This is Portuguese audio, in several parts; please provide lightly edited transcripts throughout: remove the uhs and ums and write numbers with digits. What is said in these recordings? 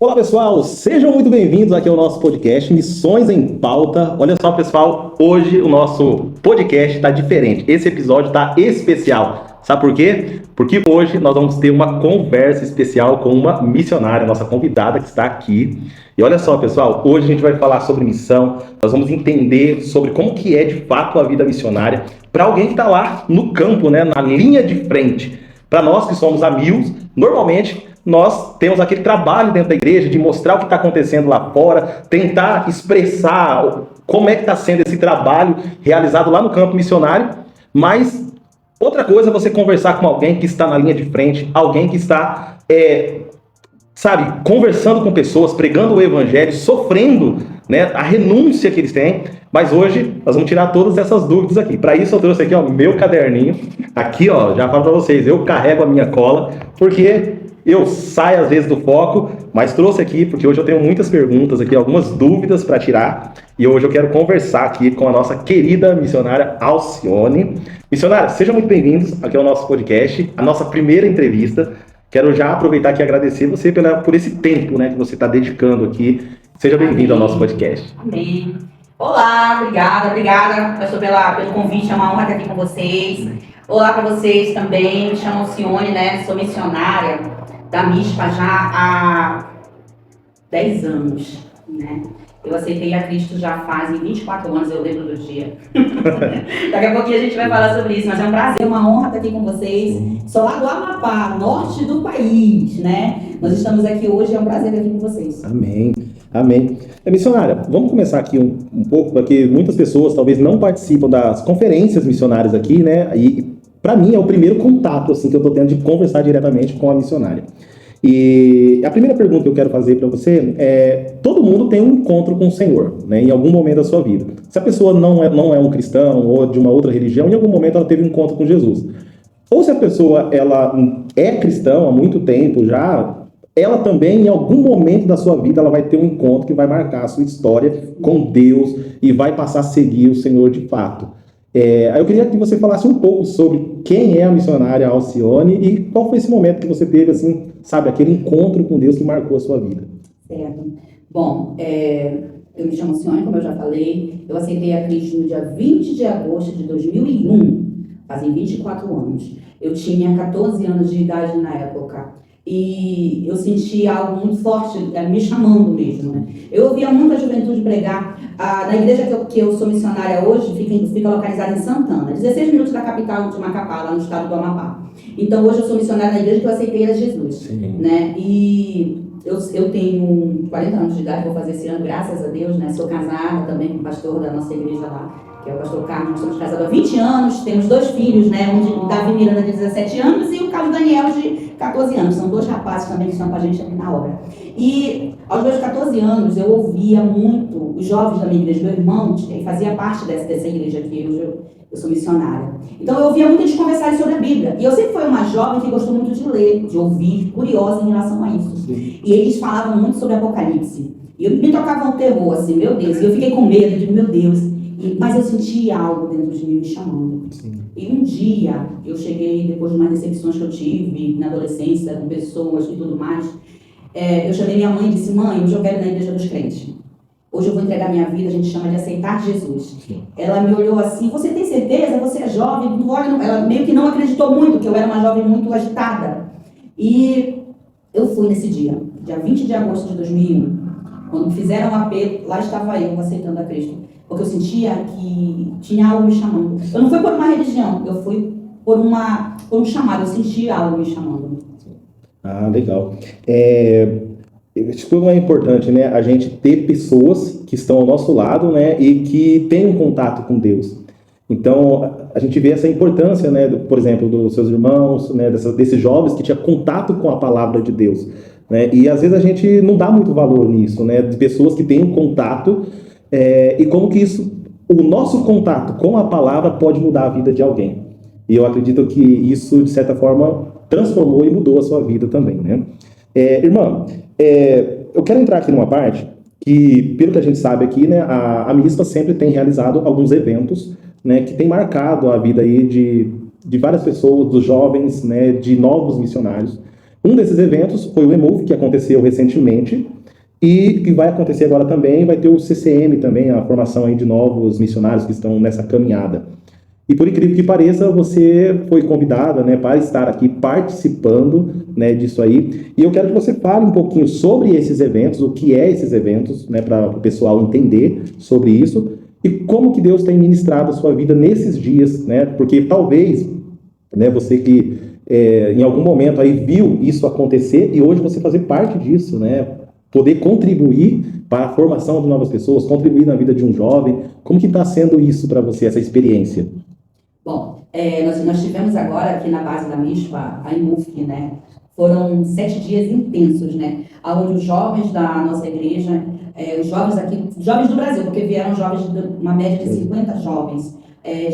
Olá pessoal, sejam muito bem-vindos aqui ao nosso podcast Missões em Pauta. Olha só pessoal, hoje o nosso podcast está diferente, esse episódio está especial. Sabe por quê? Porque hoje nós vamos ter uma conversa especial com uma missionária, nossa convidada que está aqui. E olha só pessoal, hoje a gente vai falar sobre missão, nós vamos entender sobre como que é de fato a vida missionária para alguém que está lá no campo, né, na linha de frente. Para nós que somos amigos, normalmente nós temos aquele trabalho dentro da igreja de mostrar o que está acontecendo lá fora, tentar expressar como é que está sendo esse trabalho realizado lá no campo missionário, mas outra coisa é você conversar com alguém que está na linha de frente, alguém que está, conversando com pessoas, pregando o evangelho, sofrendo, né, a renúncia que eles têm. Mas hoje nós vamos tirar todas essas dúvidas aqui. Para isso eu trouxe aqui, ó, meu caderninho. Aqui, ó, já falo para vocês, eu carrego a minha cola, porque eu saio às vezes do foco, mas trouxe aqui porque hoje eu tenho muitas perguntas aqui, algumas dúvidas para tirar. E hoje eu quero conversar aqui com a nossa querida missionária Alcione. Missionária, sejam muito bem-vindos aqui ao nosso podcast, a nossa primeira entrevista. Quero já aproveitar aqui e agradecer você por esse tempo, né, que você está dedicando aqui. Seja bem-vindo ao nosso podcast. Amém. Olá, obrigada, pastor, pelo convite, é uma honra estar aqui com vocês. Olá para vocês também, me chamo Alcione, né, sou missionária da MISPA já há 10 anos, né. Eu aceitei a Cristo já fazem 24 anos, eu lembro do dia. Daqui a pouquinho a gente vai falar sobre isso, mas é um prazer, uma honra estar aqui com vocês. Sou lá do Amapá, norte do país, né? Nós estamos aqui hoje, é um prazer estar aqui com vocês. Amém. Amém. Missionária, vamos começar aqui um pouco, porque muitas pessoas talvez não participam das conferências missionárias aqui, né? E para mim é o primeiro contato assim, que eu estou tendo de conversar diretamente com a missionária. E a primeira pergunta que eu quero fazer para você é: todo mundo tem um encontro com o Senhor, né, em algum momento da sua vida. Se a pessoa não é um cristão ou de uma outra religião, em algum momento ela teve um encontro com Jesus. Ou se a pessoa ela é cristã há muito tempo já, ela também, em algum momento da sua vida, ela vai ter um encontro que vai marcar a sua história com Deus e vai passar a seguir o Senhor de fato. Aí eu queria que você falasse um pouco sobre quem é a missionária Alcione e qual foi esse momento que você teve, assim, sabe, aquele encontro com Deus que marcou a sua vida. Certo. Bom, eu me chamo Alcione, como eu já falei, eu aceitei a Cristo no dia 20 de agosto de 2001, fazem 24 anos. Eu tinha 14 anos de idade na época. E eu senti algo muito forte, me chamando mesmo, né? Eu ouvia muita juventude pregar. Na igreja que eu sou missionária hoje, fica localizada em Santana, 16 minutos da capital de Macapá, lá no estado do Amapá. Então hoje eu sou missionária na igreja que eu aceitei a Jesus, né? E eu tenho 40 anos de idade, vou fazer esse ano, graças a Deus, né? Sou casada também com o pastor da nossa igreja lá, que é o pastor Carlos. Nós somos casados há 20 anos, temos 2 filhos, né? Um Davi Miranda de 17 anos e o Carlos Daniel de 14 anos. São 2 rapazes também que estão com a gente aqui na obra. E aos meus 14 anos eu ouvia muito os jovens da minha igreja, meu irmão fazia parte dessa igreja aqui, eu sou missionária. Então eu ouvia muito eles conversarem sobre a Bíblia. E eu sempre fui uma jovem que gostou muito de ler, de ouvir, curiosa em relação a isso. Sim. E eles falavam muito sobre Apocalipse. E me tocava um terror, assim, meu Deus. E eu fiquei com medo, de meu Deus. Mas eu senti algo dentro de mim me chamando. Sim. E um dia, eu cheguei, depois de umas decepções que eu tive na adolescência, com pessoas e tudo mais, eu chamei minha mãe e disse: mãe, hoje eu quero ir na igreja dos crentes. Hoje eu vou entregar minha vida, a gente chama de aceitar Jesus. Sim. Ela me olhou assim: você tem certeza? Você é jovem? Ela meio que não acreditou muito, que eu era uma jovem muito agitada. E eu fui nesse dia 20 de agosto de 2001. Quando fizeram o apelo, lá estava eu aceitando a Cristo. Porque eu sentia que tinha algo me chamando. Eu não fui por uma religião, eu fui por um chamado, eu senti algo me chamando. Ah, legal. Isso tudo é importante, né? A gente ter pessoas que estão ao nosso lado, né? E que têm um contato com Deus. Então, a gente vê essa importância, né? Por exemplo, dos seus irmãos, né? Desses jovens que tinham contato com a palavra de Deus, né? E às vezes a gente não dá muito valor nisso, né? De pessoas que têm um contato e como que o nosso contato com a palavra pode mudar a vida de alguém. E eu acredito que isso, de certa forma, transformou e mudou a sua vida também, né? Irmã, eu quero entrar aqui numa parte que, pelo que a gente sabe aqui, né, a MISPA sempre tem realizado alguns eventos, né, que tem marcado a vida aí de várias pessoas, dos jovens, né, de novos missionários. Um desses eventos foi o EMOVE, que aconteceu recentemente, e que vai acontecer agora também, vai ter o CCM também, a formação aí de novos missionários que estão nessa caminhada. E por incrível que pareça, você foi convidada, né, para estar aqui participando, né, disso aí. E eu quero que você fale um pouquinho sobre esses eventos, o que é esses eventos, né, para o pessoal entender sobre isso e como que Deus tem ministrado a sua vida nesses dias, né? Porque talvez, né, você que em algum momento aí viu isso acontecer e hoje você fazer parte disso, né? Poder contribuir para a formação de novas pessoas, contribuir na vida de um jovem. Como que está sendo isso para você, essa experiência? Bom, nós tivemos agora aqui na base da MISPA, a IMUFC, né? Foram 7 dias intensos, né? Onde os jovens da nossa igreja, os jovens aqui, jovens do Brasil, porque vieram jovens, uma média de 50 jovens,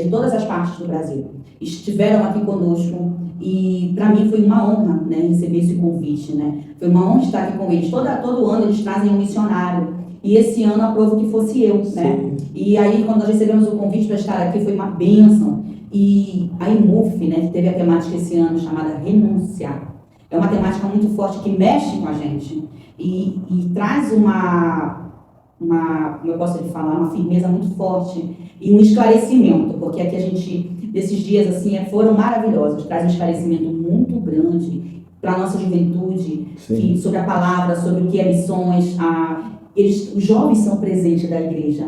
de todas as partes do Brasil, estiveram aqui conosco e para mim foi uma honra, né, receber esse convite, né? Foi uma honra estar aqui com eles. Todo ano eles trazem um missionário. E esse ano aprovo que fosse eu, né? E aí, quando nós recebemos o convite para estar aqui, foi uma bênção. E a IMUF, né, que teve a temática esse ano chamada Renunciar. É uma temática muito forte que mexe com a gente e traz como eu posso falar, uma firmeza muito forte e um esclarecimento, porque aqui a gente, nesses dias assim, foram maravilhosos, traz um esclarecimento muito grande para a nossa juventude, sobre a palavra, sobre o que é missões, os jovens são presente da igreja.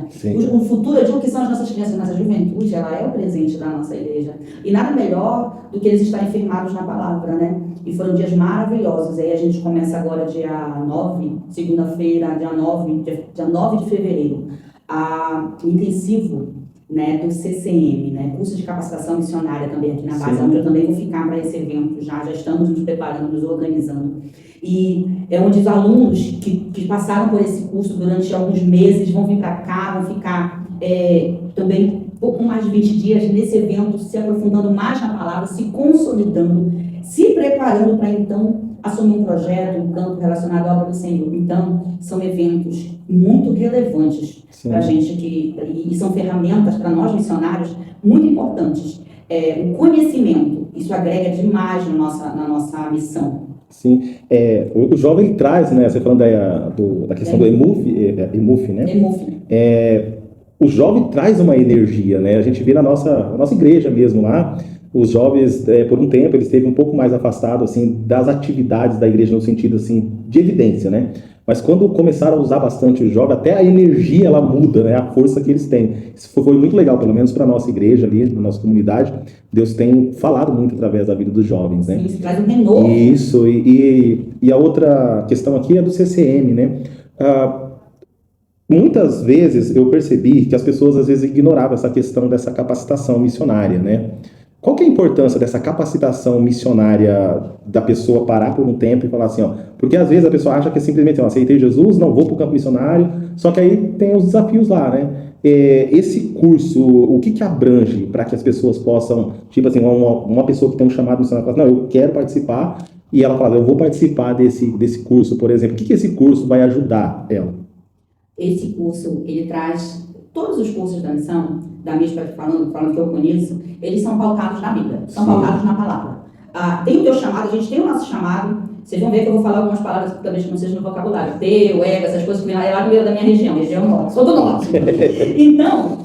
O futuro, eu digo que são as nossas crianças, mas a juventude, ela é o presente da nossa igreja. E nada melhor do que eles estarem firmados na palavra, né? E foram dias maravilhosos. Aí a gente começa agora dia 9, segunda-feira, dia 9 de fevereiro, o intensivo, né, do CCM, né, curso de capacitação missionária também aqui na base, onde eu também vou ficar para esse evento, já estamos nos preparando, nos organizando. E é onde os alunos que passaram por esse curso durante alguns meses vão vir para cá, vão ficar também um pouco mais de 20 dias nesse evento, se aprofundando mais na palavra, se consolidando, se preparando para então assumir um projeto, um campo relacionado à obra do Senhor. Então, são eventos muito relevantes para a gente, e são ferramentas para nós missionários muito importantes. O conhecimento, isso agrega demais na nossa missão. Sim, o jovem traz, né, você falando da questão do EMUF, né? EMUF. O jovem traz uma energia, né? A gente vê na nossa igreja mesmo lá, os jovens, por um tempo, eles esteve um pouco mais afastados, assim, das atividades da igreja, no sentido, assim, de evidência, né? Mas quando começaram a usar bastante o jovem, até a energia, ela muda, né? A força que eles têm. Isso foi muito legal, pelo menos para a nossa igreja ali, na nossa comunidade. Deus tem falado muito através da vida dos jovens, né? Isso traz um renovo. Isso, e a outra questão aqui é do CCM, né? Muitas vezes eu percebi que as pessoas às vezes ignoravam essa questão dessa capacitação missionária, né? Qual que é a importância dessa capacitação missionária da pessoa parar por um tempo e falar assim, ó, porque às vezes a pessoa acha que é simplesmente, ó, aceitei Jesus, não vou para o campo missionário, só que aí tem os desafios lá, né? Esse curso, o que abrange para que as pessoas possam, tipo assim, uma pessoa que tem um chamado missionário fala, não, eu quero participar, e ela fala, eu vou participar desse curso, por exemplo, o que esse curso vai ajudar ela? Esse curso, ele traz todos os cursos da missão, da MISPA, falando que eu conheço, eles são pautados na Bíblia, são pautados na palavra. Tem o teu chamado, a gente tem o nosso chamado, vocês vão ver que eu vou falar algumas palavras que talvez não sejam no vocabulário, teu, ego, essas coisas que vem lá do meio da minha região norte, sou do norte. Então,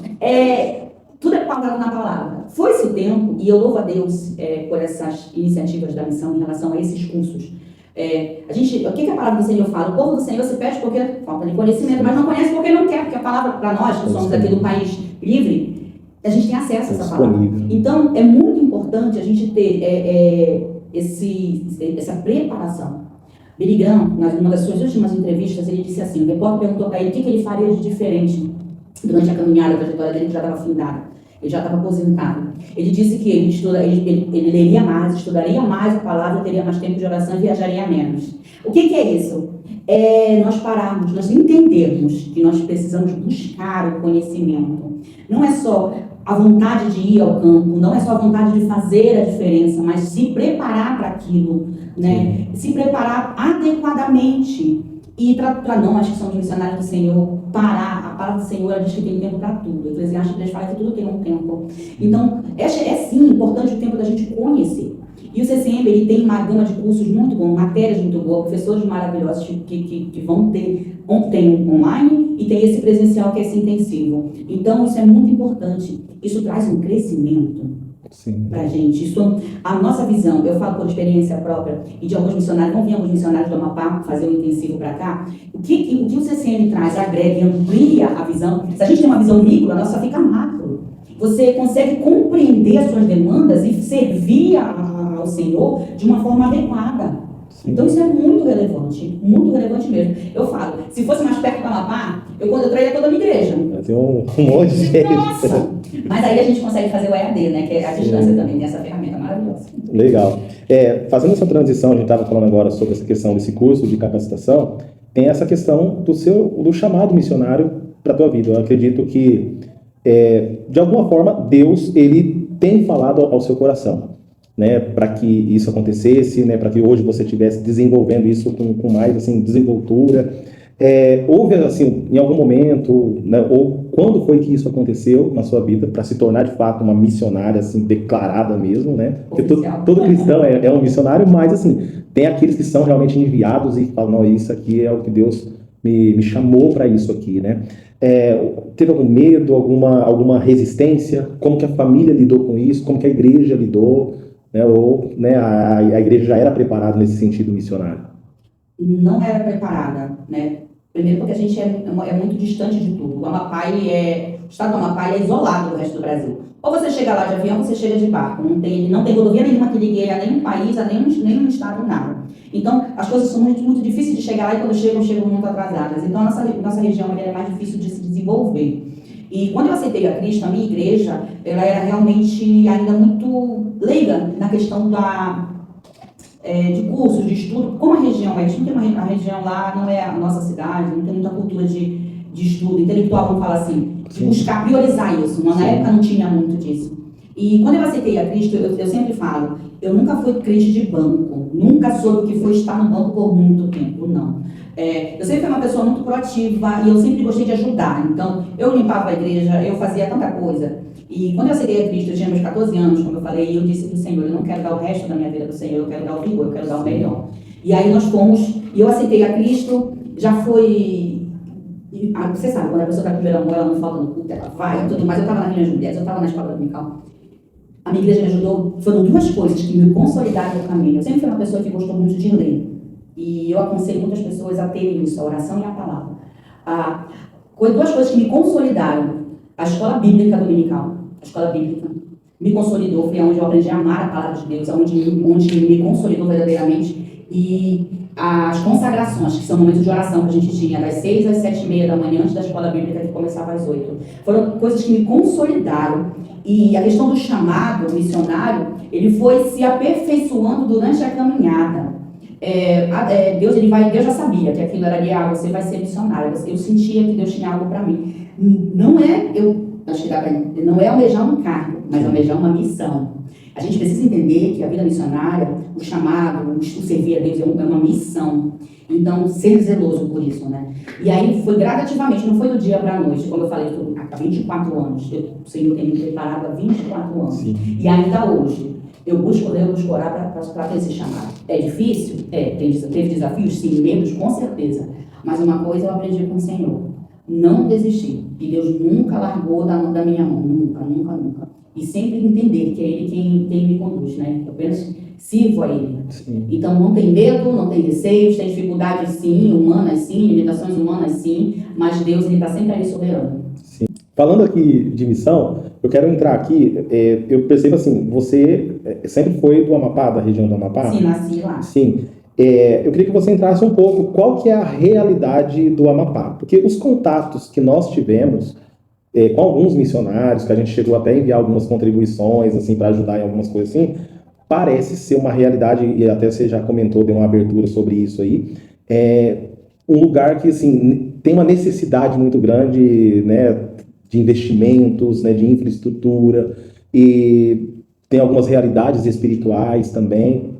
tudo é pautado na palavra. Foi-se o tempo, e eu louvo a Deus por essas iniciativas da missão em relação a esses cursos. O que a palavra do Senhor fala? O povo do Senhor se perde porque falta de conhecimento, mas não conhece porque não quer, porque a palavra para nós, que somos aqui do país livre, a gente tem acesso a essa palavra. Então, é muito importante a gente ter essa preparação. Billy Graham, numa das suas últimas entrevistas, ele disse assim, o repórter perguntou para ele o que ele faria de diferente durante a caminhada, a trajetória dele, que já estava findada. Ele já estava aposentado. Ele disse que ele leria mais, estudaria mais a palavra, teria mais tempo de oração e viajaria menos. O que é isso? Nós pararmos, nós entendermos que nós precisamos buscar o conhecimento. Não é só a vontade de ir ao campo, não é só a vontade de fazer a diferença, mas se preparar para aquilo, né? Se preparar adequadamente. E para nós que somos missionários do Senhor, parar. A palavra do Senhor, ela diz que tem tempo para tudo. O Eclesiastes 3 fala que tudo tem um tempo. Então, é sim importante o tempo da gente conhecer. E o CCM, ele tem uma gama de cursos muito bom, matérias muito boas, professores maravilhosos que vão ter, tem online e tem esse presencial que é esse intensivo. Então, isso é muito importante. Isso traz um crescimento para a gente. Isso, a nossa visão, eu falo por experiência própria e de alguns missionários, vão vir alguns missionários do Amapá fazer um intensivo para cá. O que o CCM traz, agrega e amplia a visão. Se a gente tem uma visão micro, a nossa fica macro. Você consegue compreender as suas demandas e servir ao Senhor de uma forma adequada. Sim. Então isso é muito relevante mesmo. Eu falo, se fosse mais perto do Amapá, eu traria toda a minha igreja. Tem um monte de gente. Nossa! Mas aí a gente consegue fazer o EAD, né? Que é a distância também, tem essa ferramenta maravilhosa. Legal. Fazendo essa transição, a gente estava falando agora sobre essa questão desse curso de capacitação, tem essa questão do chamado missionário para a tua vida. Eu acredito que, de alguma forma, Deus, ele tem falado ao seu coração, né, para que isso acontecesse, né, para que hoje você estivesse desenvolvendo isso com mais assim, desenvoltura. Houve, assim, em algum momento, né, ou quando foi que isso aconteceu na sua vida para se tornar, de fato, uma missionária, assim, declarada mesmo, né? Porque todo cristão é um missionário, mas, assim, tem aqueles que são realmente enviados e falam, não, isso aqui é o que Deus me chamou para isso aqui, né? Teve algum medo, alguma resistência? Como que a família lidou com isso? Como que a igreja lidou? Né? Ou, né, a igreja já era preparada nesse sentido missionário? Não era preparada, né? Primeiro porque a gente é muito distante de tudo. O estado do Amapá é isolado do resto do Brasil. Ou você chega lá de avião, ou você chega de barco. Não tem rodovia nenhuma que ligue a nenhum país, a nenhum estado, nada. Então, as coisas são muito, muito difíceis de chegar lá e quando chegam muito atrasadas. Então, a nossa região é mais difícil de se desenvolver. E quando eu aceitei a Cristo, a minha igreja, ela era realmente ainda muito leiga na questão de cursos, de estudo. Como a região a gente não tem a região lá, não é a nossa cidade, não tem muita cultura de estudo intelectual, vamos falar assim, de buscar priorizar isso. Na época não tinha muito disso. E quando eu aceitei a Cristo, eu sempre falo, eu nunca fui crente de banco, nunca soube o que foi estar no banco por muito tempo, não. Eu sempre fui uma pessoa muito proativa e eu sempre gostei de ajudar. Então, eu limpava a igreja, eu fazia tanta coisa. E quando eu aceitei a Cristo, eu tinha meus 14 anos, como eu falei, e eu disse para o Senhor, eu não quero dar o resto da minha vida para o Senhor, eu quero dar o vigor, eu quero dar o melhor. E aí nós fomos, e eu aceitei a Cristo, já foi... Você sabe, quando a pessoa está com primeiro amor, ela não falta no culto, ela vai e tudo mais. Eu estava na reunião de mulheres, eu estava na escola dominical. A minha igreja me ajudou, foram duas coisas que me consolidaram no caminho. Eu sempre fui uma pessoa que gostou muito de ler. E eu aconselho muitas pessoas a terem isso, a oração e a palavra. Duas coisas que me consolidaram. A escola bíblica dominical. A escola bíblica me consolidou, foi onde eu aprendi a amar a palavra de Deus, onde me consolidou verdadeiramente. E as consagrações, que são momentos de oração que a gente tinha, das 6 às 7h30 da manhã, antes da escola bíblica que começava às 8. Foram coisas que me consolidaram. E a questão do chamado missionário, ele foi se aperfeiçoando durante a caminhada. Deus já sabia que aquilo era de você vai ser missionário. Eu sentia que Deus tinha algo para mim. Não é almejar um cargo, mas almejar uma missão. A gente precisa entender que a vida missionária, o chamado, o servir a Deus é uma missão. Então, ser zeloso por isso, né? E aí foi gradativamente, não foi do dia para a noite. Como eu falei, há 24 anos. O Senhor tem me preparado há 24 anos. Sim. E ainda hoje, eu busco orar para ter esse chamado. É difícil? Teve desafios? Sim. Medos? Com certeza. Mas uma coisa eu aprendi com o Senhor. Não desistir. E Deus nunca largou da minha mão. Nunca, nunca, nunca. E sempre entender que é Ele quem me conduz, né? Eu penso, sirvo a Ele. Sim. Então não tem medo, não tem receios, tem dificuldades sim, humanas sim, limitações humanas sim, mas Deus Ele está sempre aí soberano. Sim. Falando aqui de missão, eu quero entrar aqui, eu percebo assim, você sempre foi do Amapá, da região do Amapá? Sim, nasci lá. Sim. Eu queria que você entrasse um pouco, qual que é a realidade do Amapá? Porque os contatos que nós tivemos com alguns missionários, que a gente chegou até a enviar algumas contribuições assim, para ajudar em algumas coisas assim, parece ser uma realidade, e até você já comentou, deu uma abertura sobre isso aí, um lugar que assim, tem uma necessidade muito grande, né, de investimentos, né, de infraestrutura, e tem algumas realidades espirituais também.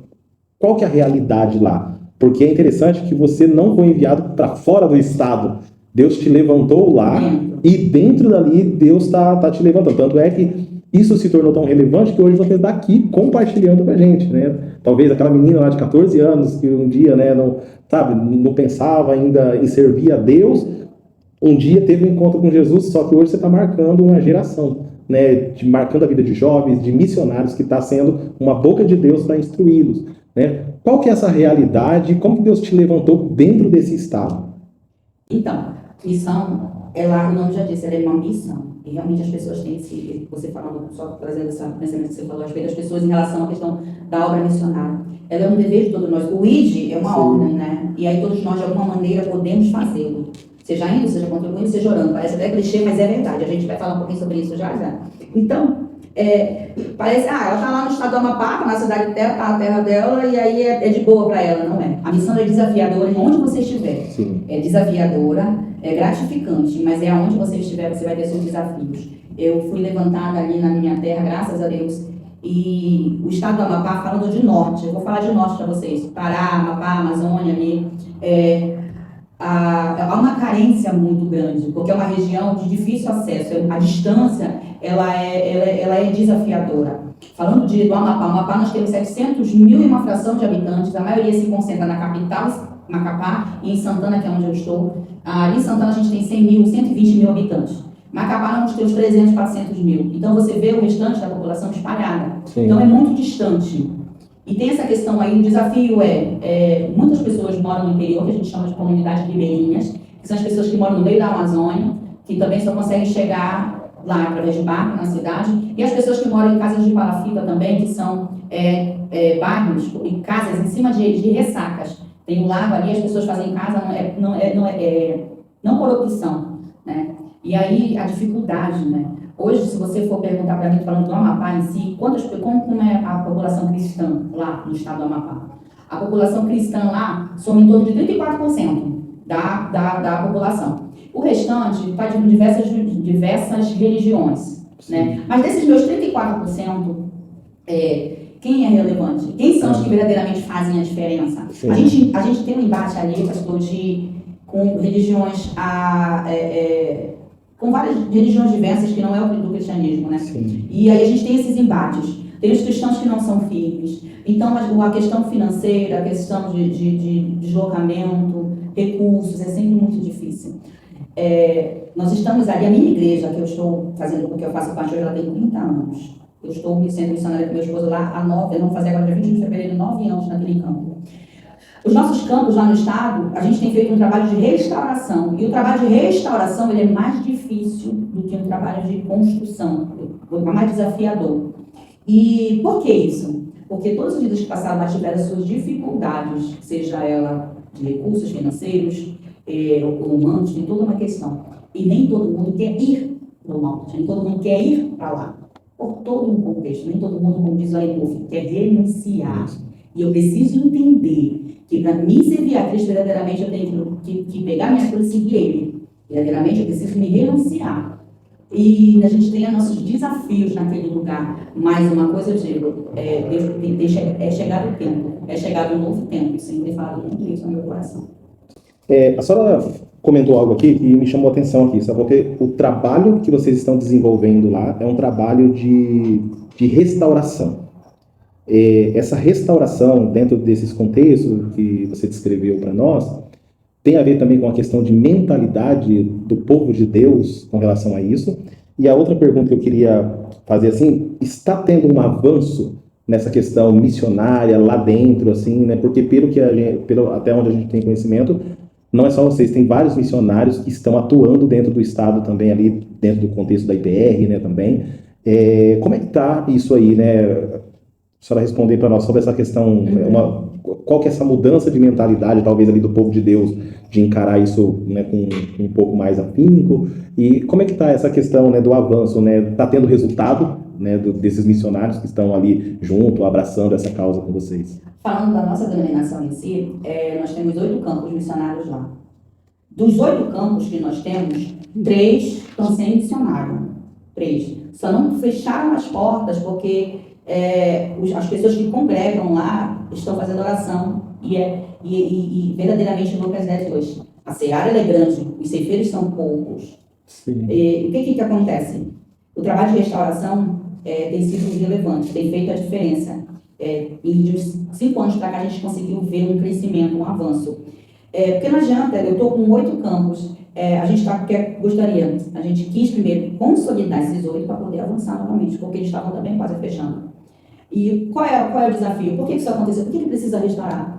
Qual que é a realidade lá? Porque é interessante que você não foi enviado para fora do estado. Deus te levantou lá e dentro dali Deus está te levantando. Tanto é que isso se tornou tão relevante que hoje você está aqui compartilhando com a gente, né? Talvez aquela menina lá de 14 anos que um dia, né, não, sabe, não pensava ainda em servir a Deus, um dia teve um encontro com Jesus, só que hoje você está marcando uma geração, né, marcando a vida de jovens, de missionários, que está sendo uma boca de Deus para instruí-los, né? Qual que é essa realidade? Como que Deus te levantou dentro desse estado? Então, missão, ela, o nome já disse, ela é uma missão. E realmente as pessoas têm esse, você falando, só trazendo esse pensamento que você falou a respeito das pessoas em relação à questão da obra missionária. Ela é um dever de todos nós. O ID é uma ordem, né? E aí todos nós, de alguma maneira, podemos fazê-lo. Seja indo, seja contribuindo, seja orando. Parece até clichê, mas é verdade. A gente vai falar um pouquinho sobre isso já já. Então, parece, ela está lá no estado do Amapá, na cidade dela, tá a terra dela, e aí é de boa para ela, não é? A missão é desafiadora, onde você estiver. Sim. É desafiadora, é gratificante, mas é aonde você estiver, você vai ter seus desafios. Eu fui levantada ali na minha terra, graças a Deus, e o estado do Amapá, falando de norte, eu vou falar de norte para vocês, Pará, Amapá, Amazônia ali, há uma carência muito grande, porque é uma região de difícil acesso, a distância ela é desafiadora. Falando do Amapá, nós temos 700 mil e uma fração de habitantes, a maioria se concentra na capital, Macapá, e em Santana, que é onde eu estou. Ali em Santana a gente tem 100 mil, 120 mil habitantes. Macapá nós temos 300, 400 mil. Então você vê o restante da população espalhada. Sim. Então é muito distante. E tem essa questão aí, o desafio muitas pessoas moram no interior, que a gente chama de comunidades ribeirinhas, que são as pessoas que moram no meio da Amazônia, que também só conseguem chegar lá através de barco na cidade, e as pessoas que moram em casas de palafita também, que são bairros e casas em cima de ressacas. Tem um lago ali, as pessoas fazem casa, não por opção, né? E aí a dificuldade, né? Hoje, se você for perguntar para mim, falando do Amapá em si, como é a população cristã lá no estado do Amapá? A população cristã lá soma em torno de 34% da população. O restante está de diversas religiões, né? Mas desses meus 34%, quem é relevante? Quem são os que verdadeiramente fazem a diferença? A gente tem um embate ali, pastor, com religiões, com várias religiões diversas que não é o do cristianismo, né? Sim. E aí a gente tem esses embates. Tem os cristãos que não são firmes. Então, a questão financeira, a questão de deslocamento, recursos, é sempre muito difícil. Nós estamos ali, a minha igreja, que eu estou fazendo, porque eu faço parte hoje, ela tem 30 anos. Eu estou sendo missionária com meu esposo lá há 9, vamos fazer agora dia 20 de fevereiro, 9 anos naquele campo. Os nossos campos lá no estado, a gente tem feito um trabalho de restauração. E o trabalho de restauração, ele é mais difícil do que um trabalho de construção. É mais desafiador. E por que isso? Porque todos os líderes que passaram lá tiveram suas dificuldades, seja ela de recursos financeiros, ou humanos, tem toda uma questão. E nem todo mundo quer ir para o norte, nem todo mundo quer ir para lá. Por todo um contexto, nem todo mundo, como diz o Alencourt, quer renunciar. E eu preciso entender que para mim servir a Cristo verdadeiramente eu tenho que pegar minha cruz e seguir Ele. Verdadeiramente eu preciso me renunciar. E a gente tem os nossos desafios naquele lugar. Mas uma coisa eu digo, é chegado o tempo, é chegado um novo tempo. Isso sempre tem falado muito isso no meu coração. A senhora comentou algo aqui que me chamou a atenção aqui, sabe? Porque o trabalho que vocês estão desenvolvendo lá é um trabalho de restauração. Essa restauração, dentro desses contextos que você descreveu para nós, tem a ver também com a questão de mentalidade do povo de Deus com relação a isso. E a outra pergunta que eu queria fazer, assim, está tendo um avanço nessa questão missionária lá dentro, assim, né? Porque até onde a gente tem conhecimento, não é só vocês, tem vários missionários que estão atuando dentro do estado também, ali dentro do contexto da IPR, né, também. Como é que está isso aí, né? A senhora responder para nós sobre essa questão, qual que é essa mudança de mentalidade, talvez, ali do povo de Deus, de encarar isso, né, com um pouco mais afinco, e como é que está essa questão, né, do avanço, né? Está tendo resultado, né, desses missionários que estão ali junto, abraçando essa causa com vocês? Falando da nossa denominação em si, nós temos 8 campos missionários lá. Dos 8 campos que nós temos, 3 estão sem missionário. 3. Só não fecharam as portas porque as pessoas que congregam lá estão fazendo oração e verdadeiramente Lucas 10:2. A seara é grande, os ceifeiros são poucos. E o que acontece? O trabalho de restauração tem sido relevante, tem feito a diferença. E de uns 5 anos para cá a gente conseguiu ver um crescimento, um avanço. Porque não adianta, eu estou com 8 campos, a gente a gente quis primeiro consolidar esses 8 para poder avançar novamente, porque eles estavam também quase fechando. E qual é o desafio? Por que isso aconteceu? Por que precisa restaurar?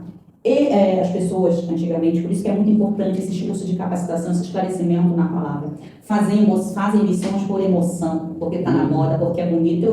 As pessoas, antigamente, por isso que é muito importante esse curso de capacitação, esse esclarecimento na palavra. Fazem missões por emoção, porque está na moda, porque é bonito.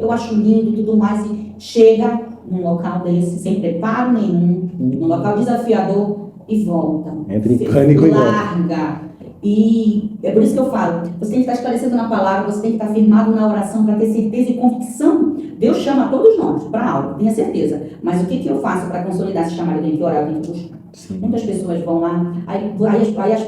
Eu acho lindo, tudo mais, e chega num local desse, sem preparo nenhum, num local desafiador, e volta. Entra em pânico e larga. E é por isso que eu falo, você tem que estar esclarecido na palavra, você tem que estar firmado na oração para ter certeza e convicção. Deus chama todos nós para algo, tenha certeza. Mas o que eu faço para consolidar esse chamado? Eu tenho que orar, eu tenho que buscar. Sim. Muitas pessoas vão lá, aí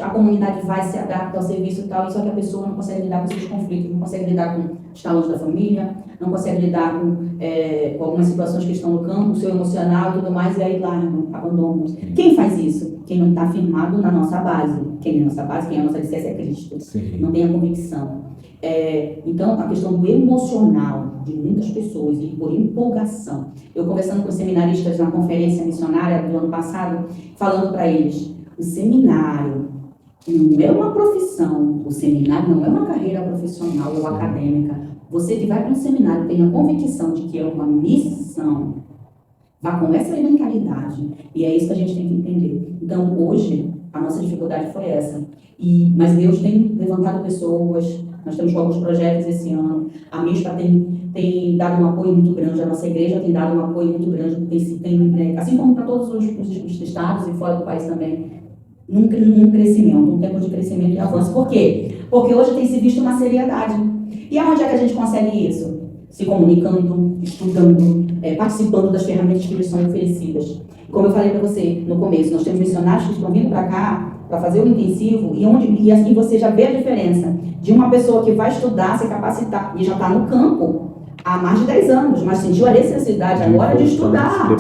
a comunidade vai, se adapta ao serviço e tal, só que a pessoa não consegue lidar com esses conflitos, não consegue lidar com os talentos da família, não consegue lidar com algumas situações que estão no campo, o seu emocional e tudo mais, e aí largam, abandonam. Quem faz isso? Quem não está firmado na nossa base. Quem é a nossa base, quem é a nossa alicerce é Cristo. Sim. Não tem a convicção. Então, a questão do emocional de muitas pessoas e por empolgação. Eu conversando com os seminaristas na conferência missionária do ano passado, falando para eles, o seminário não é uma profissão, o seminário não é uma carreira profissional ou acadêmica. Você que vai para um seminário tem a convicção de que é uma missão. Vá com essa mentalidade. E é isso que a gente tem que entender. Então, hoje, a nossa dificuldade foi essa. Mas Deus tem levantado pessoas, nós temos alguns projetos esse ano, a MISPA tem dado um apoio muito grande, a nossa igreja tem dado um apoio muito grande, assim como para todos os estados e fora do país também, num crescimento, um tempo de crescimento e avanço. Por quê? Porque hoje tem se visto uma seriedade. E aonde é que a gente consegue isso? Se comunicando, estudando, participando das ferramentas que lhes são oferecidas. Como eu falei para você no começo, nós temos missionários que estão vindo para cá para fazer o intensivo e assim você já vê a diferença de uma pessoa que vai estudar, se capacitar e já está no campo há mais de 10 anos, mas sentiu a necessidade agora de estudar.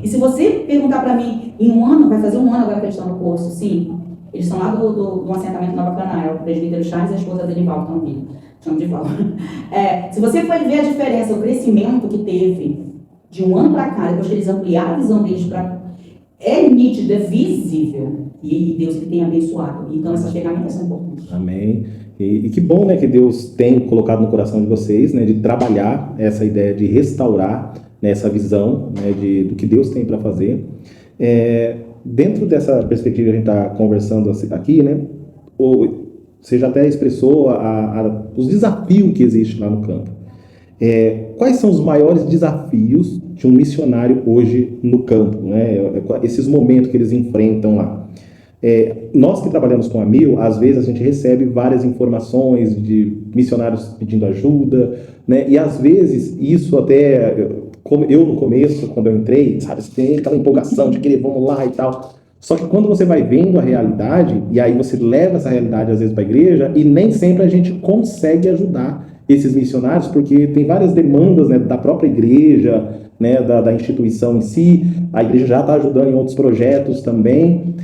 E se você perguntar para mim, em um ano, vai fazer um ano agora que eles estão no curso, sim. Eles são lá do assentamento Nova Canaã, o presbítero Charles e a esposa dele, Val, estão vindo. Chamo de Val. Se você for ver a diferença, o crescimento que teve de um ano para cá, depois que eles ampliaram a visão deles é nítido, é visível. E Deus que tem abençoado. Então, essas ferramentas são importantes. Amém. E que bom, né, que Deus tem colocado no coração de vocês, né, de trabalhar essa ideia de restaurar, né, essa visão, né, do que Deus tem para fazer. Dentro dessa perspectiva que a gente está conversando aqui, né, você já até expressou os desafios que existem lá no campo. Quais são os maiores desafios de um missionário hoje no campo, né? Esses momentos que eles enfrentam lá. Nós que trabalhamos com a Mil, às vezes a gente recebe várias informações de missionários pedindo ajuda, né? E às vezes isso até, como eu no começo, quando eu entrei, sabe, você tem aquela empolgação de querer, vamos lá e tal. Só que quando você vai vendo a realidade, e aí você leva essa realidade às vezes para a igreja, e nem sempre a gente consegue ajudar esses missionários, porque tem várias demandas, né, da própria igreja, né, da instituição em si. A igreja já está ajudando em outros projetos também.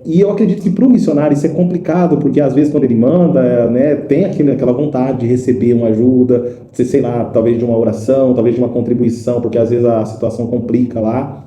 E eu acredito que para o missionário isso é complicado, porque às vezes quando ele manda, né, tem aquela vontade de receber uma ajuda, sei lá, talvez de uma oração, talvez de uma contribuição, porque às vezes a situação complica lá.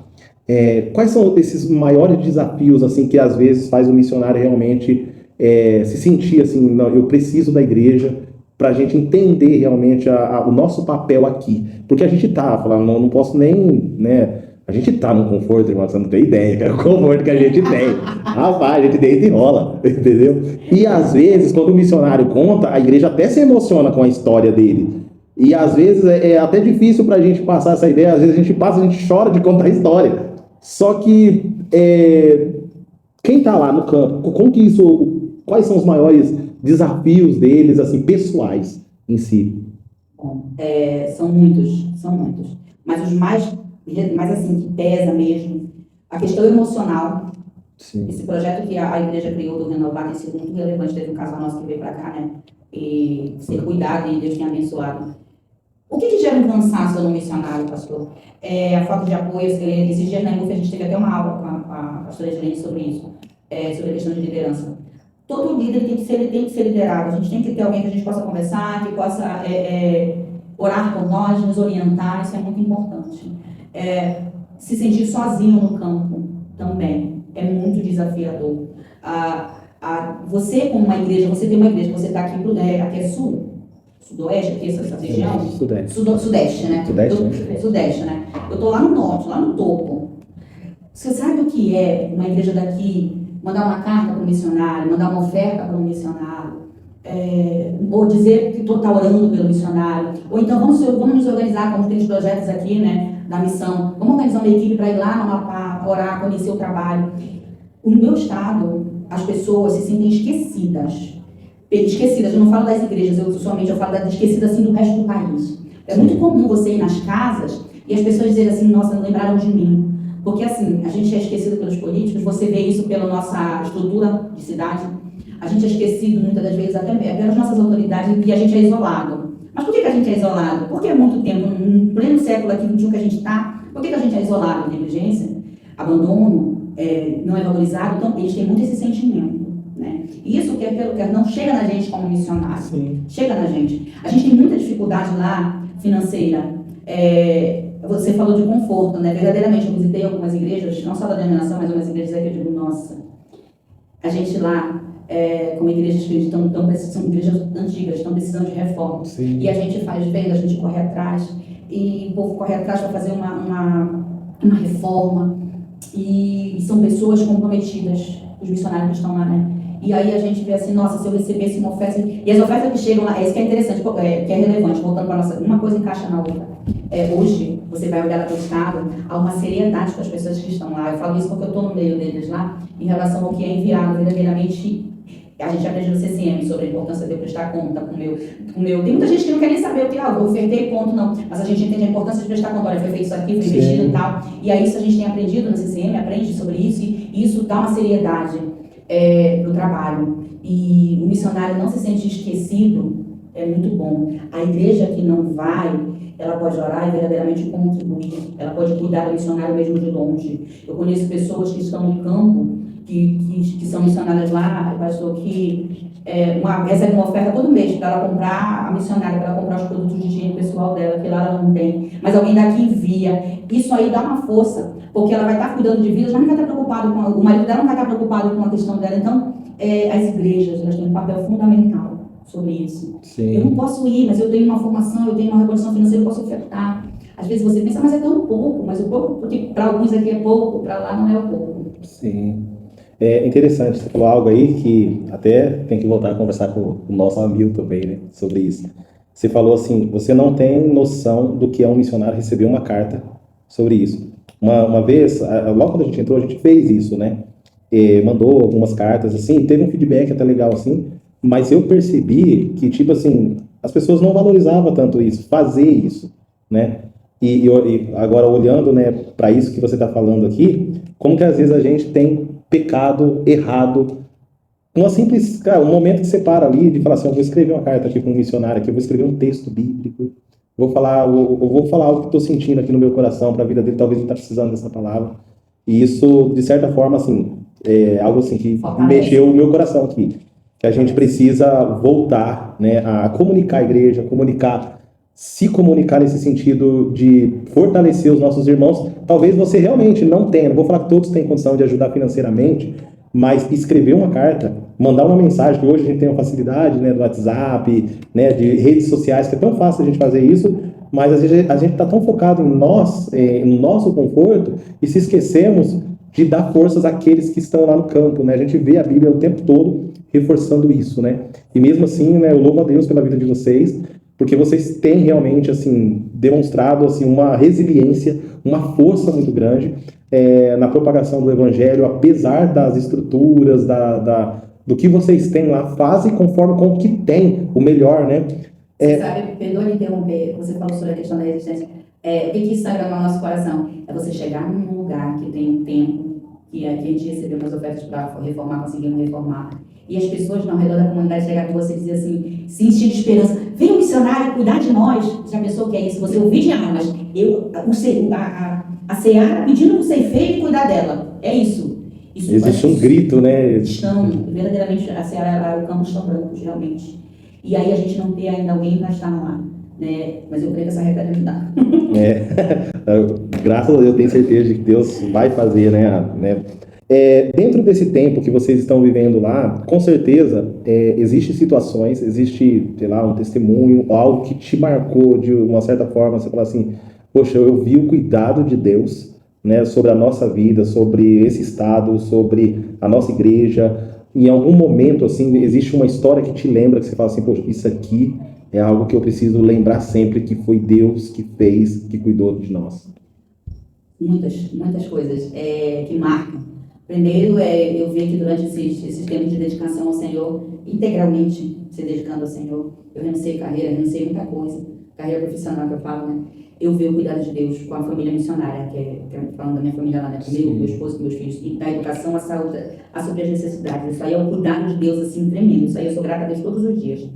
Quais são esses maiores desafios assim que às vezes faz o missionário realmente se sentir assim, não, eu preciso da igreja para a gente entender realmente o nosso papel aqui? Porque a gente tá falando, não posso nem, né, a gente tá num conforto, irmão, você não tem ideia, cara, o conforto que a gente tem. Rapaz, a gente deita e rola, entendeu? E às vezes, quando o missionário conta, a igreja até se emociona com a história dele. E às vezes é até difícil pra gente passar essa ideia, às vezes a gente chora de contar a história. Só que quem tá lá no campo, quais são os maiores desafios deles, assim, pessoais em si? Bom, são muitos. Mas os mais assim, que pesa mesmo, a questão emocional. Sim. Esse projeto que a igreja criou do Renovar tem sido muito relevante. Teve um casal nosso que veio para cá, né? E ser cuidado e Deus tem abençoado. O que gera um cansaço no missionário, pastor? A falta de apoio. Esses dias na INUF a gente teve até uma aula com a pastora Edilene sobre isso, sobre a questão de liderança. Todo líder tem que ser liderado. A gente tem que ter alguém que a gente possa conversar, que possa orar por nós, nos orientar, isso é muito importante. Se sentir sozinho no campo também é muito desafiador. Você, como uma igreja, você tem uma igreja, você está aqui, aqui é sul, sudoeste, aqui essa região? Sudeste, né? Sudeste, né? Eu estou lá no norte, lá no topo. Você sabe o que é uma igreja daqui mandar uma carta para o missionário, mandar uma oferta para o missionário, ou dizer que está orando pelo missionário, ou então vamos nos organizar, como tem os projetos aqui, né, da missão, vamos organizar uma equipe para ir lá no Amapá, orar, conhecer o trabalho. No meu estado, as pessoas se sentem esquecidas, eu não falo das igrejas, eu falo das esquecidas assim do resto do país. É muito comum você ir nas casas e as pessoas dizerem assim, nossa, não lembraram de mim. Porque assim, a gente é esquecido pelos políticos, você vê isso pela nossa estrutura de cidade, a gente é esquecido muitas das vezes até pelas nossas autoridades e a gente é isolado. Mas por que a gente é isolado? Porque há muito tempo, no pleno século aqui, XXI que a gente está, por que a gente é isolado? Negligência, abandono, não é valorizado, então eles têm muito esse sentimento. Né? E isso que não chega na gente como missionário, chega na gente. A gente tem muita dificuldade lá, financeira. Você falou de conforto, né? Verdadeiramente, eu visitei algumas igrejas, não só da denominação, mas algumas igrejas aqui, eu digo, nossa, a gente lá, como igrejas que são igrejas antigas, estão precisando de reforma. Sim. E a gente faz venda, a gente corre atrás, e o povo corre atrás para fazer uma reforma, e são pessoas comprometidas, os missionários que estão lá, né? E aí a gente vê assim, nossa, se eu recebesse uma oferta... E as ofertas que chegam lá, isso que é interessante, que é relevante, voltando para a nossa... Uma coisa encaixa na outra. Hoje, você vai olhar para o Estado, há uma seriedade com as pessoas que estão lá. Eu falo isso porque eu estou no meio deles lá, em relação ao que é enviado verdadeiramente. A gente aprende no CCM sobre a importância de eu prestar conta com o meu... Tem muita gente que não quer nem saber o que, eu ofertei, ponto, não. Mas a gente entende a importância de prestar conta. Olha, foi feito isso aqui, foi investido e tal. E aí isso a gente tem aprendido no CCM, aprende sobre isso, e isso dá uma seriedade para o trabalho. E o missionário não se sente esquecido, é muito bom. A igreja que não vai, ela pode orar e verdadeiramente contribuir. Ela pode cuidar do missionário mesmo de longe. Eu conheço pessoas que estão no campo, que são missionárias lá, pastor, que recebe uma oferta todo mês para ela comprar, a missionária, para ela comprar os produtos de higiene pessoal dela, que lá ela não tem. Mas alguém daqui envia. Isso aí dá uma força, porque ela vai estar cuidando de vidas, mas não vai estar preocupado com... O marido dela não vai estar preocupado com a questão dela. Então, as igrejas, elas têm um papel fundamental sobre isso. Sim. Eu não posso ir, mas eu tenho uma formação, eu tenho uma revolução financeira, eu posso ofertar. Às vezes você pensa, mas é tão pouco, mas o pouco, porque para alguns aqui é pouco, para lá não é o pouco. Sim. É interessante, você falou algo aí que até tem que voltar a conversar com o nosso Hamilton também, né, sobre isso. Você falou assim, você não tem noção do que é um missionário receber uma carta sobre isso. Uma vez, logo quando a gente entrou, a gente fez isso, né? Mandou algumas cartas, assim, teve um feedback até legal, assim, mas eu percebi que, tipo assim, as pessoas não valorizavam tanto isso, fazer isso, né? E agora, olhando, né, para isso que você está falando aqui, como que às vezes a gente tem pecado errado, uma simples, um momento que você para ali de falar assim, eu vou escrever uma carta aqui para um missionário, aqui, eu vou escrever um texto bíblico, eu vou falar algo que estou sentindo aqui no meu coração para a vida dele, talvez ele está precisando dessa palavra. E isso, de certa forma, assim, é algo assim que mexeu o meu coração aqui. Que a gente precisa voltar, né, a comunicar a igreja, se comunicar nesse sentido de fortalecer os nossos irmãos. Talvez você realmente não tenha, não vou falar que todos têm condição de ajudar financeiramente, mas escrever uma carta, mandar uma mensagem, que hoje a gente tem uma facilidade, né, do WhatsApp, né, de redes sociais, que é tão fácil a gente fazer isso, mas às vezes a gente está tão focado em nós, no nosso conforto, e se esquecemos de dar forças àqueles que estão lá no campo, né? A gente vê a Bíblia o tempo todo reforçando isso, né? E mesmo assim, né, eu louvo a Deus pela vida de vocês, porque vocês têm realmente, assim, demonstrado, assim, uma resiliência, uma força muito grande na propagação do Evangelho, apesar das estruturas, do que vocês têm lá, fazem conforme com o que tem, o melhor, né? Você sabe, perdoe interromper, você falou sobre a questão da resistência. O que isso está no nosso coração? É você chegar num lugar que tem um tempo, que a gente recebeu umas ofertas para reformar, conseguimos reformar, e as pessoas ao redor da comunidade chegaram com você e dizer assim, se encher de esperança, vem um missionário cuidar de nós. Já pensou o que é isso? Você ouvir de almas, a Seara pedindo para o ceifeiro cuidar dela. É isso. Existe um grito, né? Estão, verdadeiramente, a Seara, o campo estão brancos, realmente. E aí a gente não tem ainda alguém para estar lá. né? Mas eu creio que essa reta vai mudar. Graças a Deus, eu tenho certeza de que Deus vai fazer, né? Dentro desse tempo que vocês estão vivendo lá, com certeza, existem situações, existe, sei lá, um testemunho, algo que te marcou de uma certa forma, você fala assim, poxa, eu vi o cuidado de Deus, né, sobre a nossa vida, sobre esse estado, sobre a nossa igreja. Em algum momento, assim, existe uma história que te lembra, que você fala assim, poxa, isso aqui é algo que eu preciso lembrar sempre, que foi Deus que fez, que cuidou de nós. Muitas coisas que marcam. Primeiro, eu vi que durante esses tempos de dedicação ao Senhor, integralmente se dedicando ao Senhor, eu renunciei carreira, renunciei muita coisa, carreira profissional que eu falo, né? Eu vi o cuidado de Deus com a família missionária, que é falando da minha família lá, né? Comigo, meu esposo, com meus filhos, e da educação, a saúde, a suprir as necessidades. Isso aí é um cuidado de Deus, assim, tremendo. Isso aí eu sou grata a Deus todos os dias.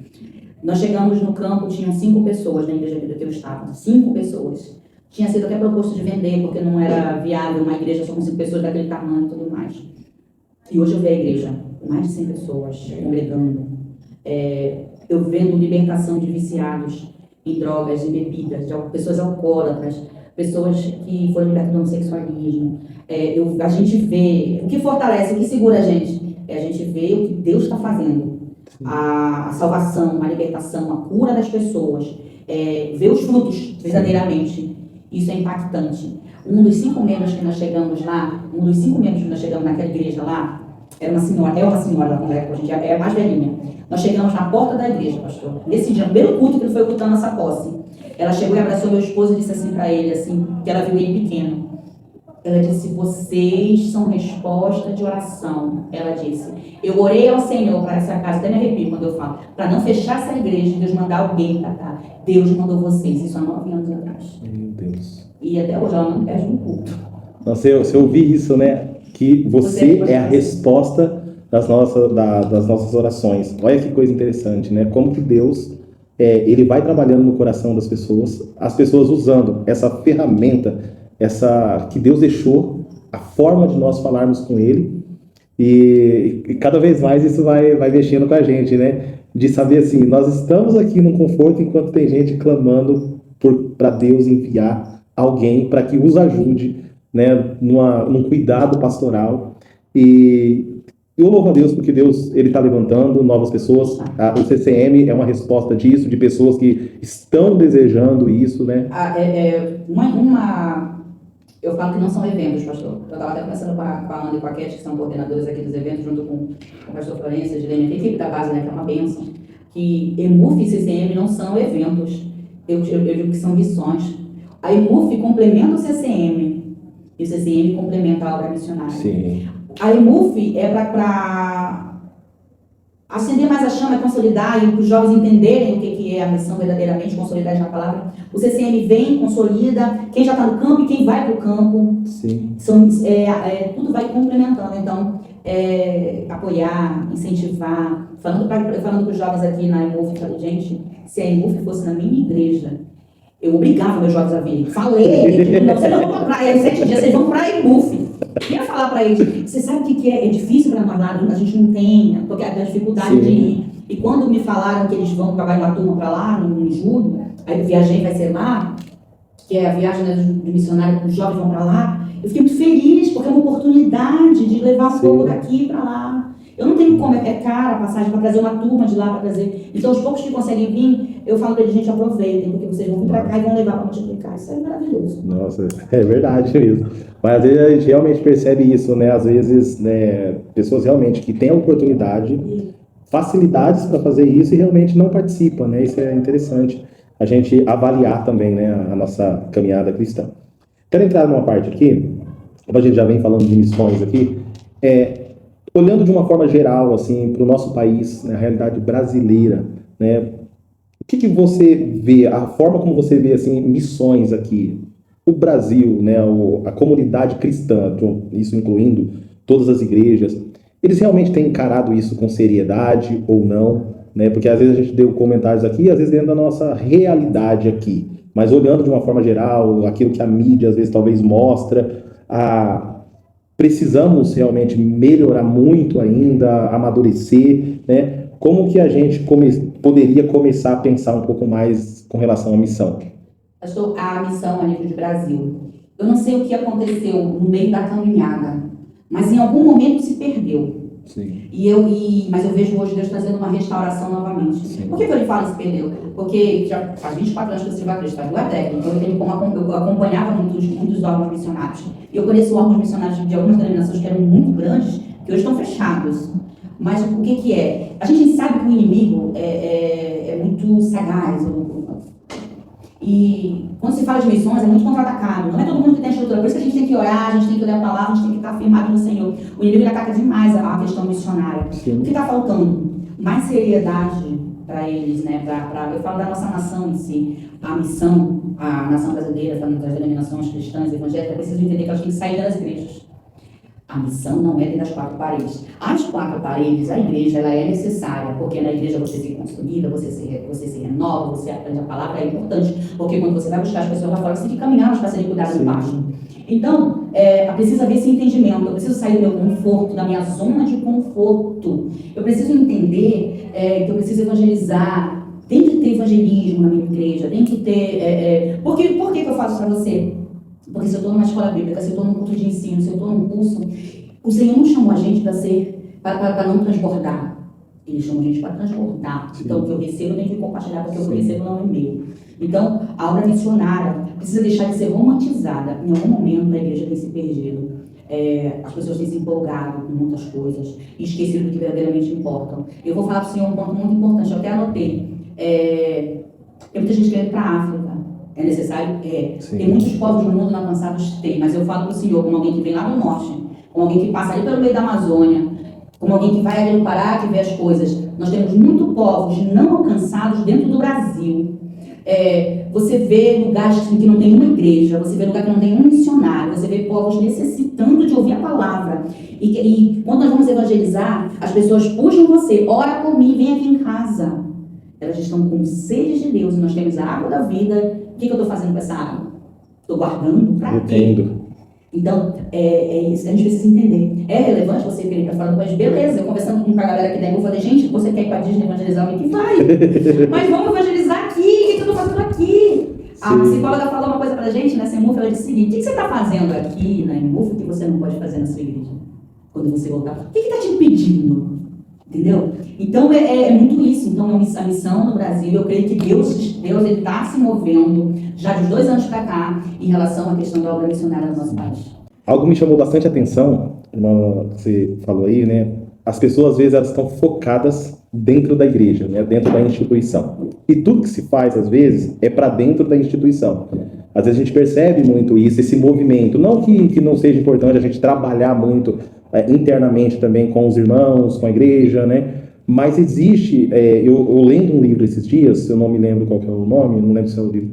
Nós chegamos no campo, tinham 5 pessoas na igreja que eu estava, 5 pessoas. Tinha sido até proposto de vender, porque não era viável uma igreja só com 5 pessoas daquele tamanho e tudo mais. E hoje eu vi a igreja com mais de 100 pessoas congregando. Eu vendo libertação de viciados em drogas, em bebidas, de pessoas alcoólatras, pessoas que foram libertadas do homossexualismo. A gente vê, o que fortalece, o que segura a gente vê o que Deus está fazendo. A salvação, a libertação, a cura das pessoas, ver os frutos verdadeiramente. Isso é impactante. Um dos 5 membros que nós chegamos naquela igreja lá, é uma senhora da congrega, hoje em dia é a mais velhinha. Nós chegamos na porta da igreja, pastor. Nesse dia, no primeiro culto que ele foi ocultando essa posse, ela chegou e abraçou meu esposo e disse assim para ele, assim, que ela viu ele pequeno. Ela disse, vocês são resposta de oração. Ela disse, eu orei ao Senhor para essa casa, até me arrepio quando eu falo, para não fechar essa igreja, Deus mandar alguém para cá. Deus mandou vocês, isso há 9 anos atrás. Meu Deus. E até hoje ela não perde um culto. Nossa, eu ouvi isso, né? Que você é a resposta das nossas orações. Olha que coisa interessante, né? Como que Deus, ele vai trabalhando no coração das pessoas, as pessoas usando essa ferramenta, que Deus deixou, a forma de nós falarmos com Ele, e cada vez mais isso vai mexendo com a gente, né? De saber assim, nós estamos aqui num conforto enquanto tem gente clamando para Deus enviar alguém para que os ajude, né, num cuidado pastoral. E eu louvo a Deus porque Deus ele está levantando novas pessoas. O CCM é uma resposta disso, de pessoas que estão desejando isso, né? Eu falo que não são eventos, pastor. Eu estava até conversando com a Ana e com a Cat, que são coordenadores aqui dos eventos, junto com o pastor Florencio, a Gilene, a equipe da base, né, que é uma bênção, que EMUF e CCM não são eventos. Eu digo que são missões. A EMUF complementa o CCM e o CCM complementa a obra missionária. Sim. A EMUF é para acender mais a chama, consolidar e para os jovens entenderem o que é a missão verdadeiramente, consolidar na palavra. O CCM vem, consolida, quem já está no campo e quem vai para o campo. Sim. Tudo vai complementando. Então, apoiar, incentivar. Falando para os jovens aqui na EMUF, falei, gente, se a EMUF fosse na minha igreja, eu obrigava meus jovens a virem. Falei, não, vocês não vão para a praia, 7 dias, vocês vão para a EMUF. Eu ia falar para eles, você sabe o que é? É difícil para nós lá, a gente não tem, porque a dificuldade Sim. de ir. E quando me falaram que eles vão trabalhar uma turma para lá, em julho, aí eu viajei, vai ser lá, que é a viagem, né, do missionário, os jovens vão para lá, eu fiquei muito feliz, porque é uma oportunidade de levar o povo daqui para lá. Eu não tenho como, é cara a passagem para trazer uma turma de lá para trazer. Então, os poucos que conseguem vir, eu falo para eles, gente, aproveitem, porque vocês vão vir para cá e vão levar para multiplicar. Isso é maravilhoso. Nossa, é verdade mesmo. Mas às vezes a gente realmente percebe isso, né? Às vezes, né, pessoas realmente que têm a oportunidade, facilidades para fazer isso e realmente não participam, né? Isso é interessante. A gente avaliar também, né, a nossa caminhada cristã. Quero entrar numa parte aqui, como a gente já vem falando de missões aqui, olhando de uma forma geral, assim, para o nosso país, né, a realidade brasileira, né? O que você vê, a forma como você vê, assim, missões aqui, o Brasil, né, a comunidade cristã, isso incluindo todas as igrejas, eles realmente têm encarado isso com seriedade ou não, né? Porque às vezes a gente deu comentários aqui, às vezes dentro da nossa realidade aqui, mas olhando de uma forma geral, aquilo que a mídia às vezes talvez mostra, precisamos realmente melhorar muito ainda, amadurecer, né? Como que a gente poderia começar a pensar um pouco mais com relação à missão? Pastor, a missão a nível de Brasil. Eu não sei o que aconteceu no meio da caminhada, mas em algum momento se perdeu. Sim. Mas eu vejo hoje Deus trazendo uma restauração novamente. Sim. Por que eu lhe falo se perdeu? Porque já faz 24 anos que eu sirvo a Cristo, faz duas décadas, então eu acompanhava muitos órgãos missionários. E eu conheço órgãos missionários de algumas denominações que eram muito grandes, que hoje estão fechados. Mas o que é? A gente sabe que o inimigo é muito sagaz. E quando se fala de missões, é muito contra-atacado. Não é todo mundo que tem estrutura. Por isso que a gente tem que orar, a gente tem que ler a palavra, a gente tem que estar firmado no Senhor. O inimigo ataca demais a questão missionária. Sim. O que está faltando? Mais seriedade para eles, né? Eu falo da nossa nação em si. A missão, a nação brasileira, das denominações cristãs, evangélicas, precisa entender que elas têm que sair das igrejas. A missão não é dentro das quatro paredes. As quatro paredes, a igreja, ela é necessária, porque na igreja você se consolida, você se renova, você aprende a palavra, é importante, porque quando você vai buscar as pessoas lá fora, você tem que caminhar para serem cuidadas embaixo. Então, precisa haver esse entendimento. Eu preciso sair do meu conforto, da minha zona de conforto. Eu preciso entender que eu preciso evangelizar. Tem que ter evangelismo na minha igreja, tem que ter... Por que eu faço para você? Porque se eu estou numa escola bíblica, se eu estou num curso de ensino, se eu estou num curso, o Senhor não chamou a gente para não transbordar. Ele chamou a gente para transbordar. Sim. Então, o que eu recebo, eu tenho que compartilhar, porque o que eu recebo não é meu. Então, a obra missionária precisa deixar de ser romantizada. Em algum momento, a igreja tem se perdido. As pessoas têm se empolgado com muitas coisas e esquecido do que verdadeiramente importam. Eu vou falar para o Senhor um ponto muito importante, eu até anotei. Tem muita gente querendo ir para a África. É necessário? Tem muitos povos no mundo não alcançados? Tem, mas eu falo para o Senhor, como alguém que vem lá do norte, como alguém que passa ali pelo meio da Amazônia, como alguém que vai ali no Pará, que vê as coisas. Nós temos muitos povos não alcançados dentro do Brasil. Você vê lugares que não tem uma igreja, você vê lugar que não tem um missionário, você vê povos necessitando de ouvir a palavra. E quando nós vamos evangelizar, as pessoas puxam você, ora por mim, vem aqui em casa. Elas estão com sede de Deus, e nós temos a água da vida. O que eu estou fazendo com essa água? Estou guardando para quê? Então, isso que a gente precisa entender. É relevante você vir para fora do país? Beleza, eu conversando com a galera aqui da Ego, eu falei, gente, você quer ir para a Disney evangelizar o que vai? Mas vamos evangelizar aqui, o que eu estou fazendo aqui? A psicóloga falou uma coisa para a gente, na Semuf, ela disse o seguinte, o que você está fazendo aqui na Semuf que você não pode fazer na sua igreja? Quando você voltar. O que está te impedindo? Entendeu? Então, é muito isso. Então, a missão no Brasil, eu creio que Deus está se movendo já de 2 anos para cá em relação à questão da obra missionária no nosso país. Algo me chamou bastante atenção, você falou aí, né? As pessoas, às vezes, elas estão focadas dentro da igreja, né? Dentro da instituição. E tudo que se faz, às vezes, é para dentro da instituição. Às vezes a gente percebe muito isso, esse movimento. Não que não seja importante a gente trabalhar muito internamente também com os irmãos, com a igreja, né? Mas existe, eu lendo um livro esses dias, eu não me lembro qual que é o nome, não lembro se é o livro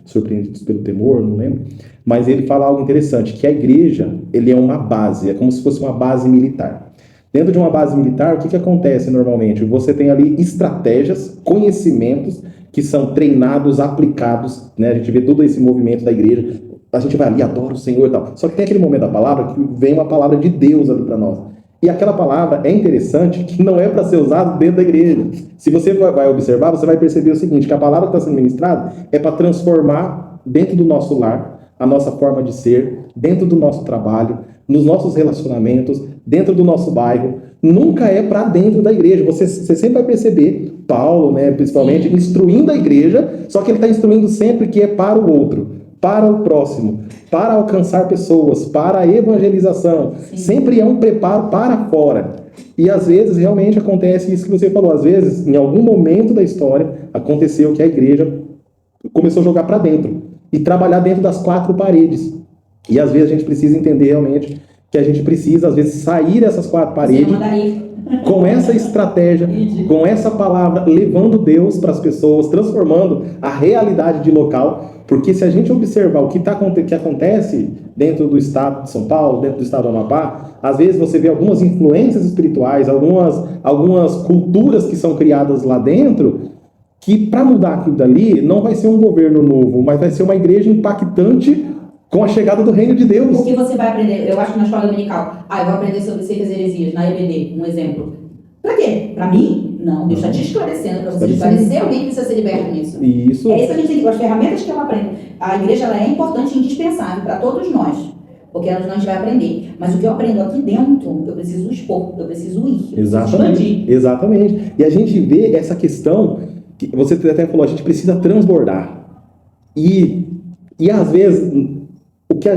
Surpreendidos pelo Temor, não lembro, mas ele fala algo interessante, que a igreja, ele é uma base, é como se fosse uma base militar. Dentro de uma base militar, o que acontece normalmente? Você tem ali estratégias, conhecimentos que são treinados, aplicados, né? A gente vê todo esse movimento da igreja, a gente vai ali, adora o Senhor e tal. Só que tem aquele momento da palavra que vem uma palavra de Deus ali para nós. E aquela palavra é interessante que não é para ser usada dentro da igreja. Se você vai observar, você vai perceber o seguinte, que a palavra que está sendo ministrada é para transformar dentro do nosso lar a nossa forma de ser, dentro do nosso trabalho, nos nossos relacionamentos, dentro do nosso bairro. Nunca é para dentro da igreja. Você sempre vai perceber Paulo, né, principalmente, instruindo a igreja, só que ele está instruindo sempre que é para o outro, para o próximo, para alcançar pessoas, para a evangelização. Sim. Sempre é um preparo para fora. E às vezes realmente acontece isso que você falou. Às vezes, em algum momento da história, aconteceu que a igreja começou a jogar para dentro e trabalhar dentro das 4 paredes. E às vezes a gente precisa entender realmente que a gente precisa, às vezes, sair dessas 4 paredes com essa estratégia, com essa palavra, levando Deus para as pessoas, transformando a realidade de local. Porque se a gente observar o que acontece dentro do estado de São Paulo, dentro do estado do Amapá, às vezes você vê algumas influências espirituais, algumas culturas que são criadas lá dentro, que para mudar aquilo dali, não vai ser um governo novo, mas vai ser uma igreja impactante com a chegada do reino de Deus. O que você vai aprender? Eu acho que na escola dominical, eu vou aprender sobre sectas e heresias, na EBD, um exemplo. Pra quê? Pra mim? Não, Deus está te esclarecendo para você esclarecer alguém que precisa ser liberto nisso. Isso. É isso que a gente tem que, as ferramentas que eu aprendo. A igreja ela é importante e indispensável para todos nós, porque a gente vai aprender. Mas o que eu aprendo aqui dentro, eu preciso expor, eu preciso ir, eu preciso expandir. Exatamente. E a gente vê essa questão, que você até falou, a gente precisa transbordar. E às vezes, o que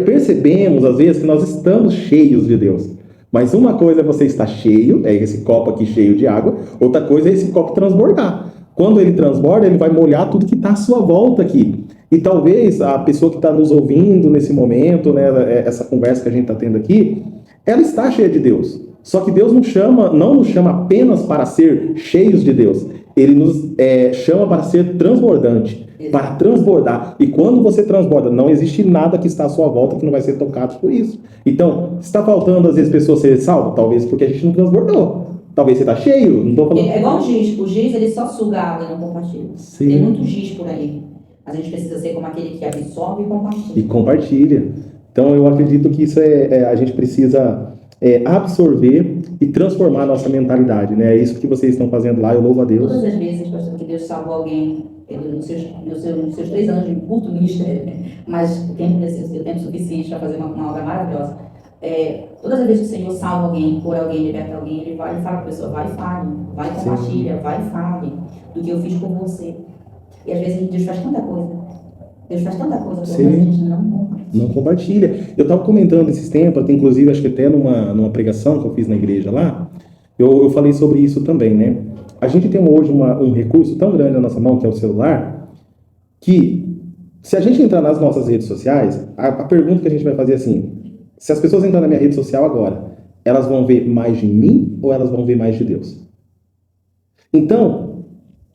percebemos, às vezes, que nós estamos cheios de Deus. Mas uma coisa é você estar cheio, é esse copo aqui cheio de água, outra coisa é esse copo transbordar. Quando ele transborda, ele vai molhar tudo que está à sua volta aqui. E talvez a pessoa que está nos ouvindo nesse momento, né, essa conversa que a gente está tendo aqui, ela está cheia de Deus. Só que Deus não nos chama apenas para ser cheios de Deus. Ele nos chama para ser transbordante, para transbordar. E quando você transborda, não existe nada que está à sua volta que não vai ser tocado por isso. Então, está faltando às vezes pessoas serem salvas? Talvez porque a gente não transbordou. Talvez você está cheio, não estou falando... É igual o giz. O giz, ele só suga a água e não compartilha. Sim. Tem muito giz por aí. A gente precisa ser como aquele que absorve e compartilha. E compartilha. Então, eu acredito que isso a gente precisa absorver e transformar a nossa mentalidade, né? É isso que vocês estão fazendo lá, eu louvo a Deus. Todas as vezes, pastor, que Deus salvou alguém nos seus 3 anos de curto ministério, né? Mas o tempo suficiente para fazer uma obra maravilhosa. Todas as vezes que o Senhor salva alguém, cura alguém, liberta alguém, Ele vai e fala para a pessoa, vai e fale, vai e compartilha, vai e fale do que eu fiz por você. E às vezes Deus faz tanta coisa. Deus faz tanta coisa por nós, a gente não compartilha. Não compartilha. Eu estava comentando esses tempos, inclusive acho que até numa pregação que eu fiz na igreja lá, eu falei sobre isso também, né? A gente tem hoje um recurso tão grande na nossa mão, que é o celular, que se a gente entrar nas nossas redes sociais, a pergunta que a gente vai fazer é assim, se as pessoas entrarem na minha rede social agora, elas vão ver mais de mim ou elas vão ver mais de Deus? Então,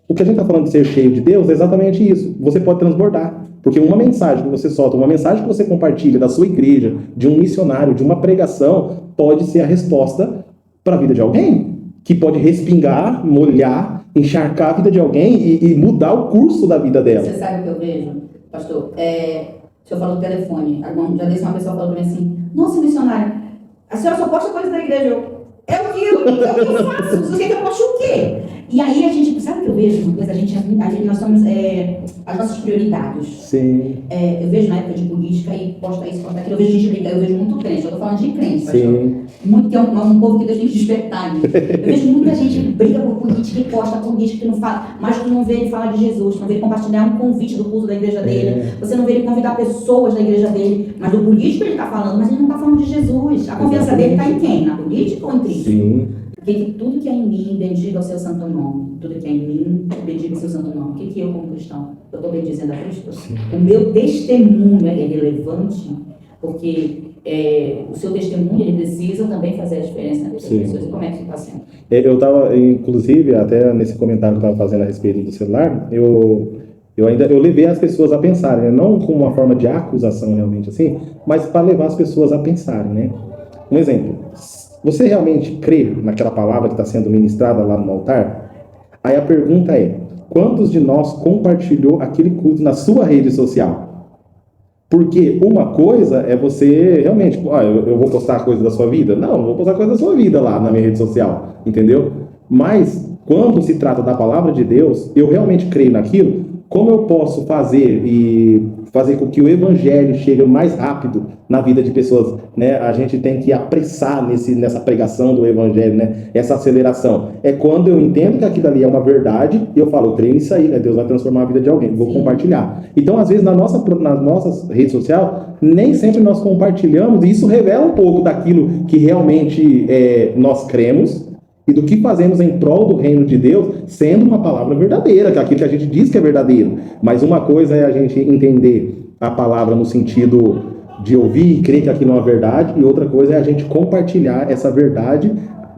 o que a gente está falando de ser cheio de Deus é exatamente isso. Você pode transbordar. Porque uma mensagem que você solta, uma mensagem que você compartilha da sua igreja, de um missionário, de uma pregação, pode ser a resposta para a vida de alguém. Que pode respingar, molhar, encharcar a vida de alguém e mudar o curso da vida dela. Você sabe o que eu vejo, pastor? Se eu falo do telefone, já disse uma pessoa falou para mim assim, nossa, missionário, a senhora só posta coisa da igreja. É o que eu faço. Você quer que eu poste o quê? E aí a gente, sabe o que eu vejo? Uma coisa, nós somos as nossas prioridades. Sim. Eu vejo na época de política e posta isso, posta aquilo, eu vejo gente brigar, eu vejo muito crente, eu tô falando de crente, Sim. Muito que é um povo que Deus tem que despertar. Né? Eu vejo muita gente briga por política e posta política que não fala, mas tu não vê ele falar de Jesus, tu não vê ele compartilhar um convite do culto da igreja dele, você não vê ele convidar pessoas da igreja dele, mas do político ele está falando, mas ele não está falando de Jesus. A confiança dele está em quem? Na política ou em Cristo? Sim. Porque tudo que é em mim, bendiga o seu santo nome. Tudo que é em mim, bendiga o seu santo nome. O que eu, como cristão, eu estou bendizendo a Cristo? Sim. O meu testemunho é relevante, porque o seu testemunho, ele precisa também fazer a diferença nas pessoas. E como é que está sendo? Eu estava, inclusive, até nesse comentário que eu estava fazendo a respeito do celular, eu levei as pessoas a pensarem, né? Não como uma forma de acusação realmente assim, mas para levar as pessoas a pensarem, né? Um exemplo, você realmente crê naquela palavra que está sendo ministrada lá no altar? Aí a pergunta é, quantos de nós compartilhou aquele culto na sua rede social? Porque uma coisa é você realmente, eu vou postar coisa da sua vida? Não, não vou postar coisa da sua vida lá na minha rede social, entendeu? Mas quando se trata da palavra de Deus, eu realmente creio naquilo, como eu posso fazer com que o evangelho chegue mais rápido na vida de pessoas, né? A gente tem que apressar nessa pregação do evangelho, né? Essa aceleração. É quando eu entendo que aquilo ali é uma verdade e eu falo, eu creio nisso aí, né? Deus vai transformar a vida de alguém, vou compartilhar. Então, às vezes, nas nossas redes sociais, nem sempre nós compartilhamos e isso revela um pouco daquilo que realmente nós cremos e do que fazemos em prol do reino de Deus, sendo uma palavra verdadeira, que é aquilo que a gente diz que é verdadeiro. Mas uma coisa é a gente entender a palavra no sentido de ouvir e crer que aquilo é uma verdade, e outra coisa é a gente compartilhar essa verdade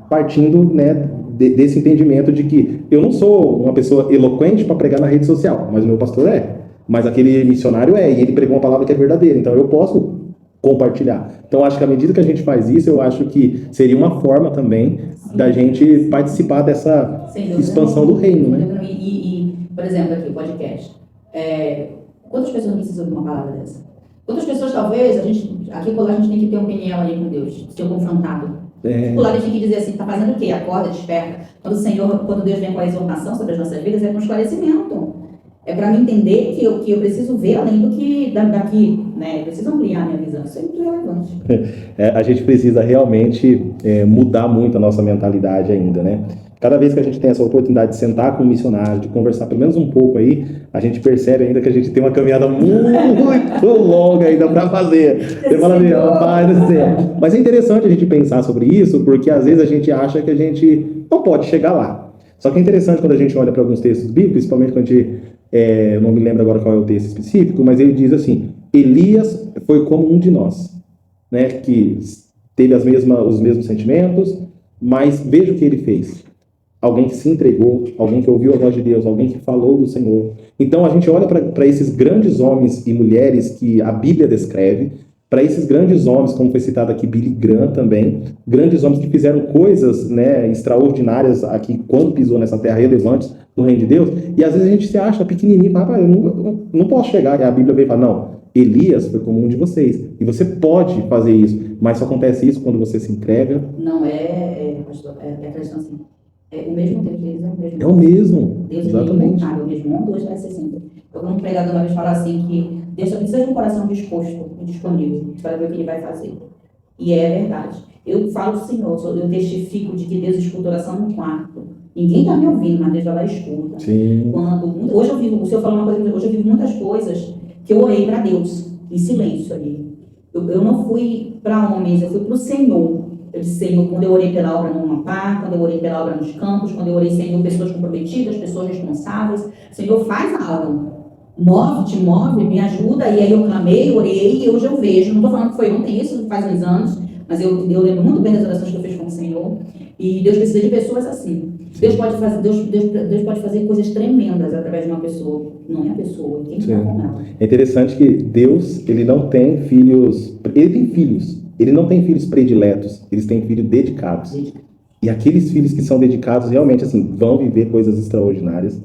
partindo, né, desse entendimento de que eu não sou uma pessoa eloquente para pregar na rede social, mas o meu pastor é. Mas aquele missionário e ele pregou uma palavra que é verdadeira, então eu posso compartilhar. Então, acho que à medida que a gente faz isso, eu acho que seria uma forma também da gente participar dessa expansão do reino, né? Por exemplo, aqui o podcast. Quantas pessoas precisam de uma palavra dessa? Quantas pessoas, talvez, aqui a gente tem que ter um PNL ali com Deus, ser confrontado. O lado tem que dizer assim, está fazendo o quê? Acorda, desperta. Quando Deus vem com a exortação sobre as nossas vidas, é com esclarecimento. É para mim entender que eu preciso ver além do que daqui, né? Eu preciso ampliar a minha visão. Isso é muito relevante. A gente precisa realmente mudar muito a nossa mentalidade ainda, né? Cada vez que a gente tem essa oportunidade de sentar com um missionário, de conversar pelo menos um pouco aí, a gente percebe ainda que a gente tem uma caminhada muito longa ainda para fazer. Você fala assim, rapaz do céu. Mas é interessante a gente pensar sobre isso, porque às vezes a gente acha que a gente não pode chegar lá. Só que é interessante quando a gente olha para alguns textos bíblicos, principalmente quando a gente, eu não me lembro agora qual é o texto específico, mas ele diz assim, Elias foi como um de nós, né, que teve os mesmos sentimentos, mas veja o que ele fez. Alguém que se entregou, alguém que ouviu a voz de Deus, alguém que falou do Senhor. Então a gente olha para esses grandes homens e mulheres que a Bíblia descreve, para esses grandes homens, como foi citado aqui Billy Graham também, grandes homens que fizeram coisas, né, extraordinárias aqui quando pisou nessa terra, relevantes no reino de Deus, e às vezes a gente se acha pequenininho, rapaz, eu não posso chegar, e a Bíblia vem e fala, não, Elias foi como um de vocês, e você pode fazer isso, mas só acontece isso quando você se entrega. Não pastor, a questão assim. O mesmo Deus deles é o mesmo. É o mesmo. Deus Exatamente. É o mesmo. Ontem, hoje vai ser sempre. Eu, como pregador, uma vez falo assim que Deus só precisa de um coração disposto e disponível para ver o que Ele vai fazer. E é verdade. Eu falo do Senhor, eu testifico de que Deus escuta oração no quarto. Ninguém está me ouvindo, mas Deus vai lá e escuta. Sim. Hoje eu vivo, o Senhor falou uma coisa, hoje eu vivo muitas coisas que eu orei para Deus, em silêncio ali. Eu não fui para homens, eu fui para o Senhor. Eu disse, Senhor, quando eu orei pela obra no Amapá, quando eu orei pela obra nos campos, quando eu orei, Senhor, pessoas comprometidas, pessoas responsáveis, Senhor, faz algo. Move, me ajuda. E aí eu clamei, orei, e hoje eu vejo. Não estou falando que foi ontem, isso faz uns anos, mas eu lembro muito bem das orações que eu fiz com o Senhor. E Deus precisa de pessoas assim. Deus pode fazer coisas tremendas através de uma pessoa. Não é a pessoa, quem está com ela. É interessante que Deus, ele não tem filhos. Ele tem filhos. Ele não tem filhos prediletos, eles têm filhos dedicados. E aqueles filhos que são dedicados, realmente, assim, vão viver coisas extraordinárias,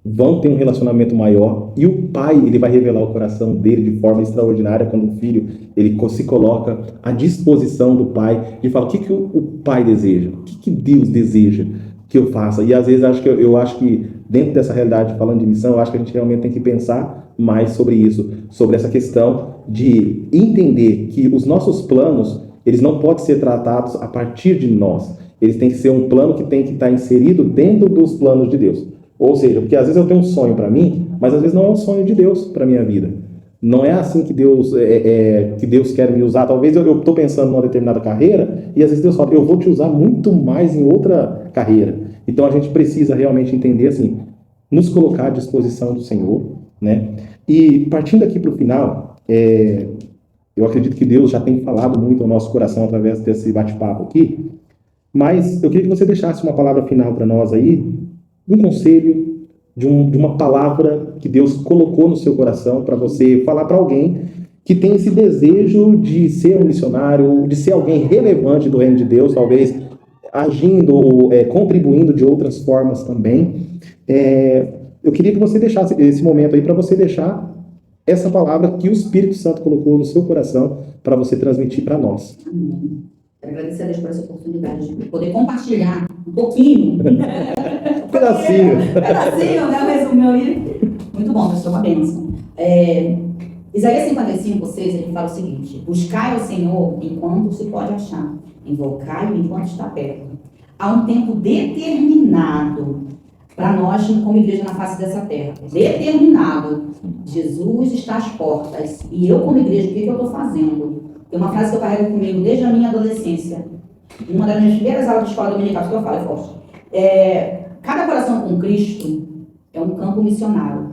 vão ter um relacionamento maior, e o pai, ele vai revelar o coração dele de forma extraordinária quando o filho, ele se coloca à disposição do pai, de falar o que o pai deseja, o que Deus deseja que eu faça. E às vezes eu acho que dentro dessa realidade, falando de missão, eu acho que a gente realmente tem que pensar mais sobre isso, sobre essa questão de entender que os nossos planos, eles não podem ser tratados a partir de nós. Eles têm que ser um plano que tem que estar inserido dentro dos planos de Deus. Ou seja, porque às vezes eu tenho um sonho para mim, mas às vezes não é um sonho de Deus para a minha vida. Não é assim que Deus quer me usar. Talvez eu estou pensando numa determinada carreira e às vezes Deus fala, eu vou te usar muito mais em outra carreira. Então a gente precisa realmente entender assim, nos colocar à disposição do Senhor, né? E partindo aqui para o final, eu acredito que Deus já tem falado muito ao nosso coração através desse bate-papo aqui, mas eu queria que você deixasse uma palavra final para nós aí, um conselho, de uma palavra que Deus colocou no seu coração para você falar para alguém que tem esse desejo de ser um missionário, de ser alguém relevante do reino de Deus, talvez agindo ou contribuindo de outras formas também. Eu queria que você deixasse esse momento aí para você deixar essa palavra que o Espírito Santo colocou no seu coração para você transmitir para nós. Amém. Quero agradecer a Deus por essa oportunidade de poder compartilhar um pouquinho. Um pedacinho. Né? Resumiu aí. Muito bom, Deus, foi uma bênção. Isaías 55, 6, ele fala o seguinte: buscai ao Senhor enquanto se pode achar, invocai-o enquanto está perto. Há um tempo determinado para nós, como igreja na face dessa terra. Determinado. Jesus está às portas. E eu, como igreja, o que eu estou fazendo? Tem uma frase que eu carrego comigo desde a minha adolescência. Uma das minhas primeiras aulas de escola dominical, que eu falo, é forte. Cada coração com Cristo é um campo missionário.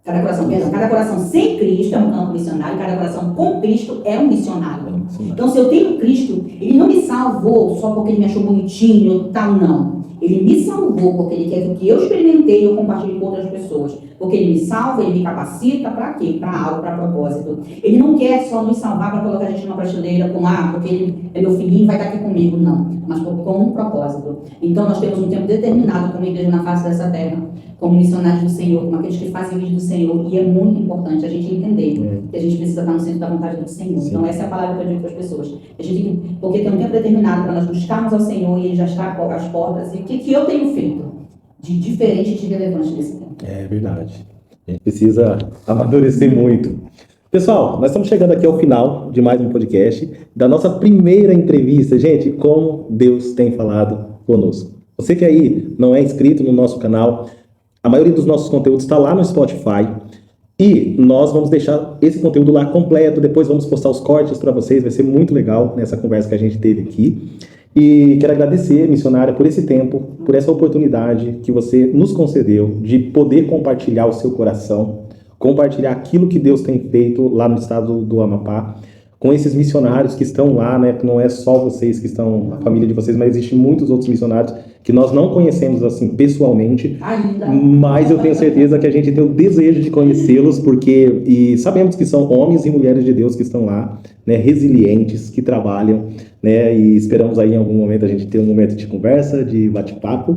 Cada coração sem Cristo é um campo missionário, cada coração com Cristo é um missionário. Então, se eu tenho Cristo, Ele não me salvou só porque Ele me achou bonitinho, tal, não. Ele me salvou porque Ele quer que o que eu experimentei eu compartilhe com outras pessoas. Porque Ele me salva, Ele me capacita para quê? Para algo, para propósito. Ele não quer só nos salvar para colocar a gente numa prateleira com porque Ele é meu filhinho e vai estar aqui comigo, não. mas com um propósito. Então, nós temos um tempo determinado como igreja na face dessa terra, como missionários do Senhor, como aqueles que fazem vídeo do Senhor, e é muito importante a gente entender que a gente precisa estar no centro da vontade do Senhor. Sim. Então, essa é a palavra que eu digo para as pessoas. Porque tem um tempo determinado para nós buscarmos ao Senhor e Ele já está às portas. E o que eu tenho feito de diferente e de relevante nesse tempo? É verdade. A gente precisa amadurecer muito. Pessoal, nós estamos chegando aqui ao final de mais um podcast, da nossa primeira entrevista. Gente, como Deus tem falado conosco. Você que aí não é inscrito no nosso canal, a maioria dos nossos conteúdos está lá no Spotify. E nós vamos deixar esse conteúdo lá completo, depois vamos postar os cortes para vocês, vai ser muito legal nessa conversa que a gente teve aqui. E quero agradecer, missionária, por esse tempo, por essa oportunidade que você nos concedeu de poder compartilhar o seu coração, compartilhar aquilo que Deus tem feito lá no estado do Amapá, com esses missionários que estão lá, né? Que não é só vocês que estão, a família de vocês, mas existem muitos outros missionários que nós não conhecemos assim pessoalmente, Ainda. mas eu tenho certeza que a gente tem o desejo de conhecê-los, porque e sabemos que são homens e mulheres de Deus que estão lá, né? Resilientes, que trabalham, né? E esperamos aí em algum momento a gente ter um momento de conversa, de bate-papo.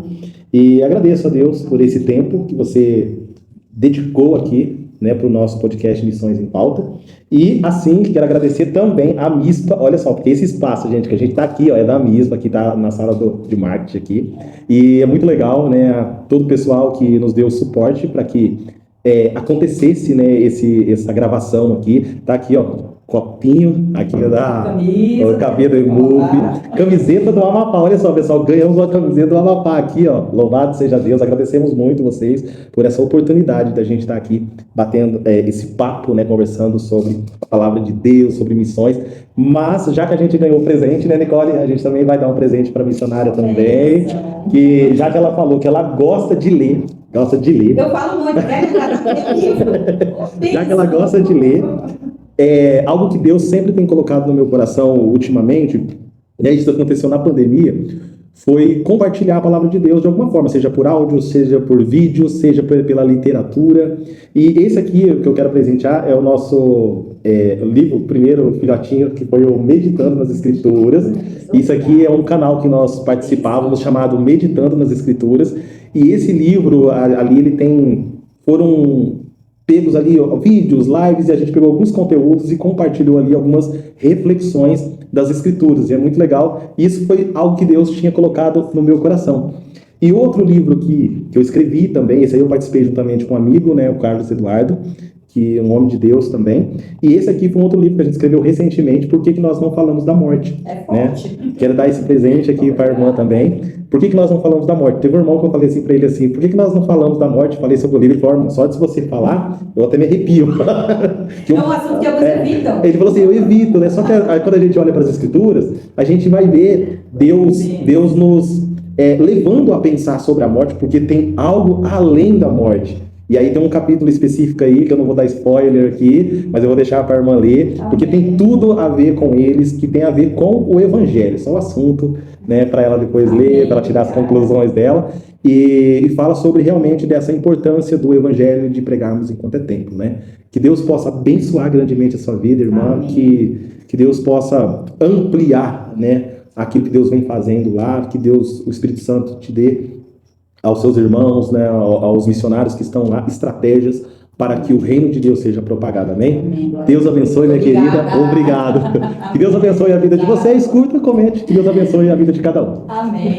E agradeço a Deus por esse tempo que você dedicou aqui, né, para o nosso podcast Missões em Pauta. E assim, quero agradecer também a MISPA, olha só, porque esse espaço, gente, que a gente está aqui, ó, é da MISPA, que está na sala de marketing aqui, e é muito legal, né, todo o pessoal que nos deu suporte para que acontecesse, né, essa gravação aqui, tá aqui, ó, copinho, aqui da camisa do Move, camiseta do Amapá, olha só, pessoal, ganhamos uma camiseta do Amapá aqui, ó, louvado seja Deus, agradecemos muito vocês por essa oportunidade da gente estar aqui batendo esse papo, né, conversando sobre a palavra de Deus, sobre missões, mas já que a gente ganhou o presente, né, Nicole, a gente também vai dar um presente para a missionária também, que já que ela falou que ela gosta de ler, eu falo muito, já que ela gosta de ler, algo que Deus sempre tem colocado no meu coração ultimamente, e isso aconteceu na pandemia, foi compartilhar a palavra de Deus de alguma forma, seja por áudio, seja por vídeo, seja pela literatura. E esse aqui, que eu quero presentear, é o nosso livro, o primeiro filhotinho, que foi o Meditando nas Escrituras. Isso aqui é um canal que nós participávamos, chamado Meditando nas Escrituras. E esse livro, ali, ele foram pegos ali vídeos, lives, e a gente pegou alguns conteúdos e compartilhou ali algumas reflexões das Escrituras, e é muito legal. Isso foi algo que Deus tinha colocado no meu coração. E outro livro que eu escrevi também, esse aí eu participei juntamente com um amigo, né, o Carlos Eduardo, que é um homem de Deus também, e esse aqui foi um outro livro que a gente escreveu recentemente, Por que nós não falamos da morte? Né? Quero dar esse presente aqui para a irmã também. Por que nós não falamos da morte? Teve um irmão que eu falei assim para ele assim, por que nós não falamos da morte? Falei sobre o livro e falou, irmão, só de você falar, eu até me arrepio. É um assunto que alguns evitam. Ele falou assim, eu evito, né? Só que quando a gente olha para as Escrituras, a gente vai ver Deus nos levando a pensar sobre a morte, porque tem algo além da morte. E aí tem um capítulo específico aí, que eu não vou dar spoiler aqui, mas eu vou deixar para a irmã ler, porque tem tudo a ver com eles, que tem a ver com o Evangelho. Só o assunto, né, para ela depois ler, para ela tirar as conclusões dela. E fala sobre realmente dessa importância do Evangelho de pregarmos enquanto é tempo, né? Que Deus possa abençoar grandemente a sua vida, irmã, que Deus possa ampliar, né, aquilo que Deus vem fazendo lá, que Deus, o Espírito Santo, te dê aos seus irmãos, né, aos missionários que estão lá, estratégias para que o reino de Deus seja propagado, amém? Deus abençoe, minha querida, obrigado. Que Deus abençoe a vida de vocês, curta, comente, que Deus abençoe a vida de cada um. Amém.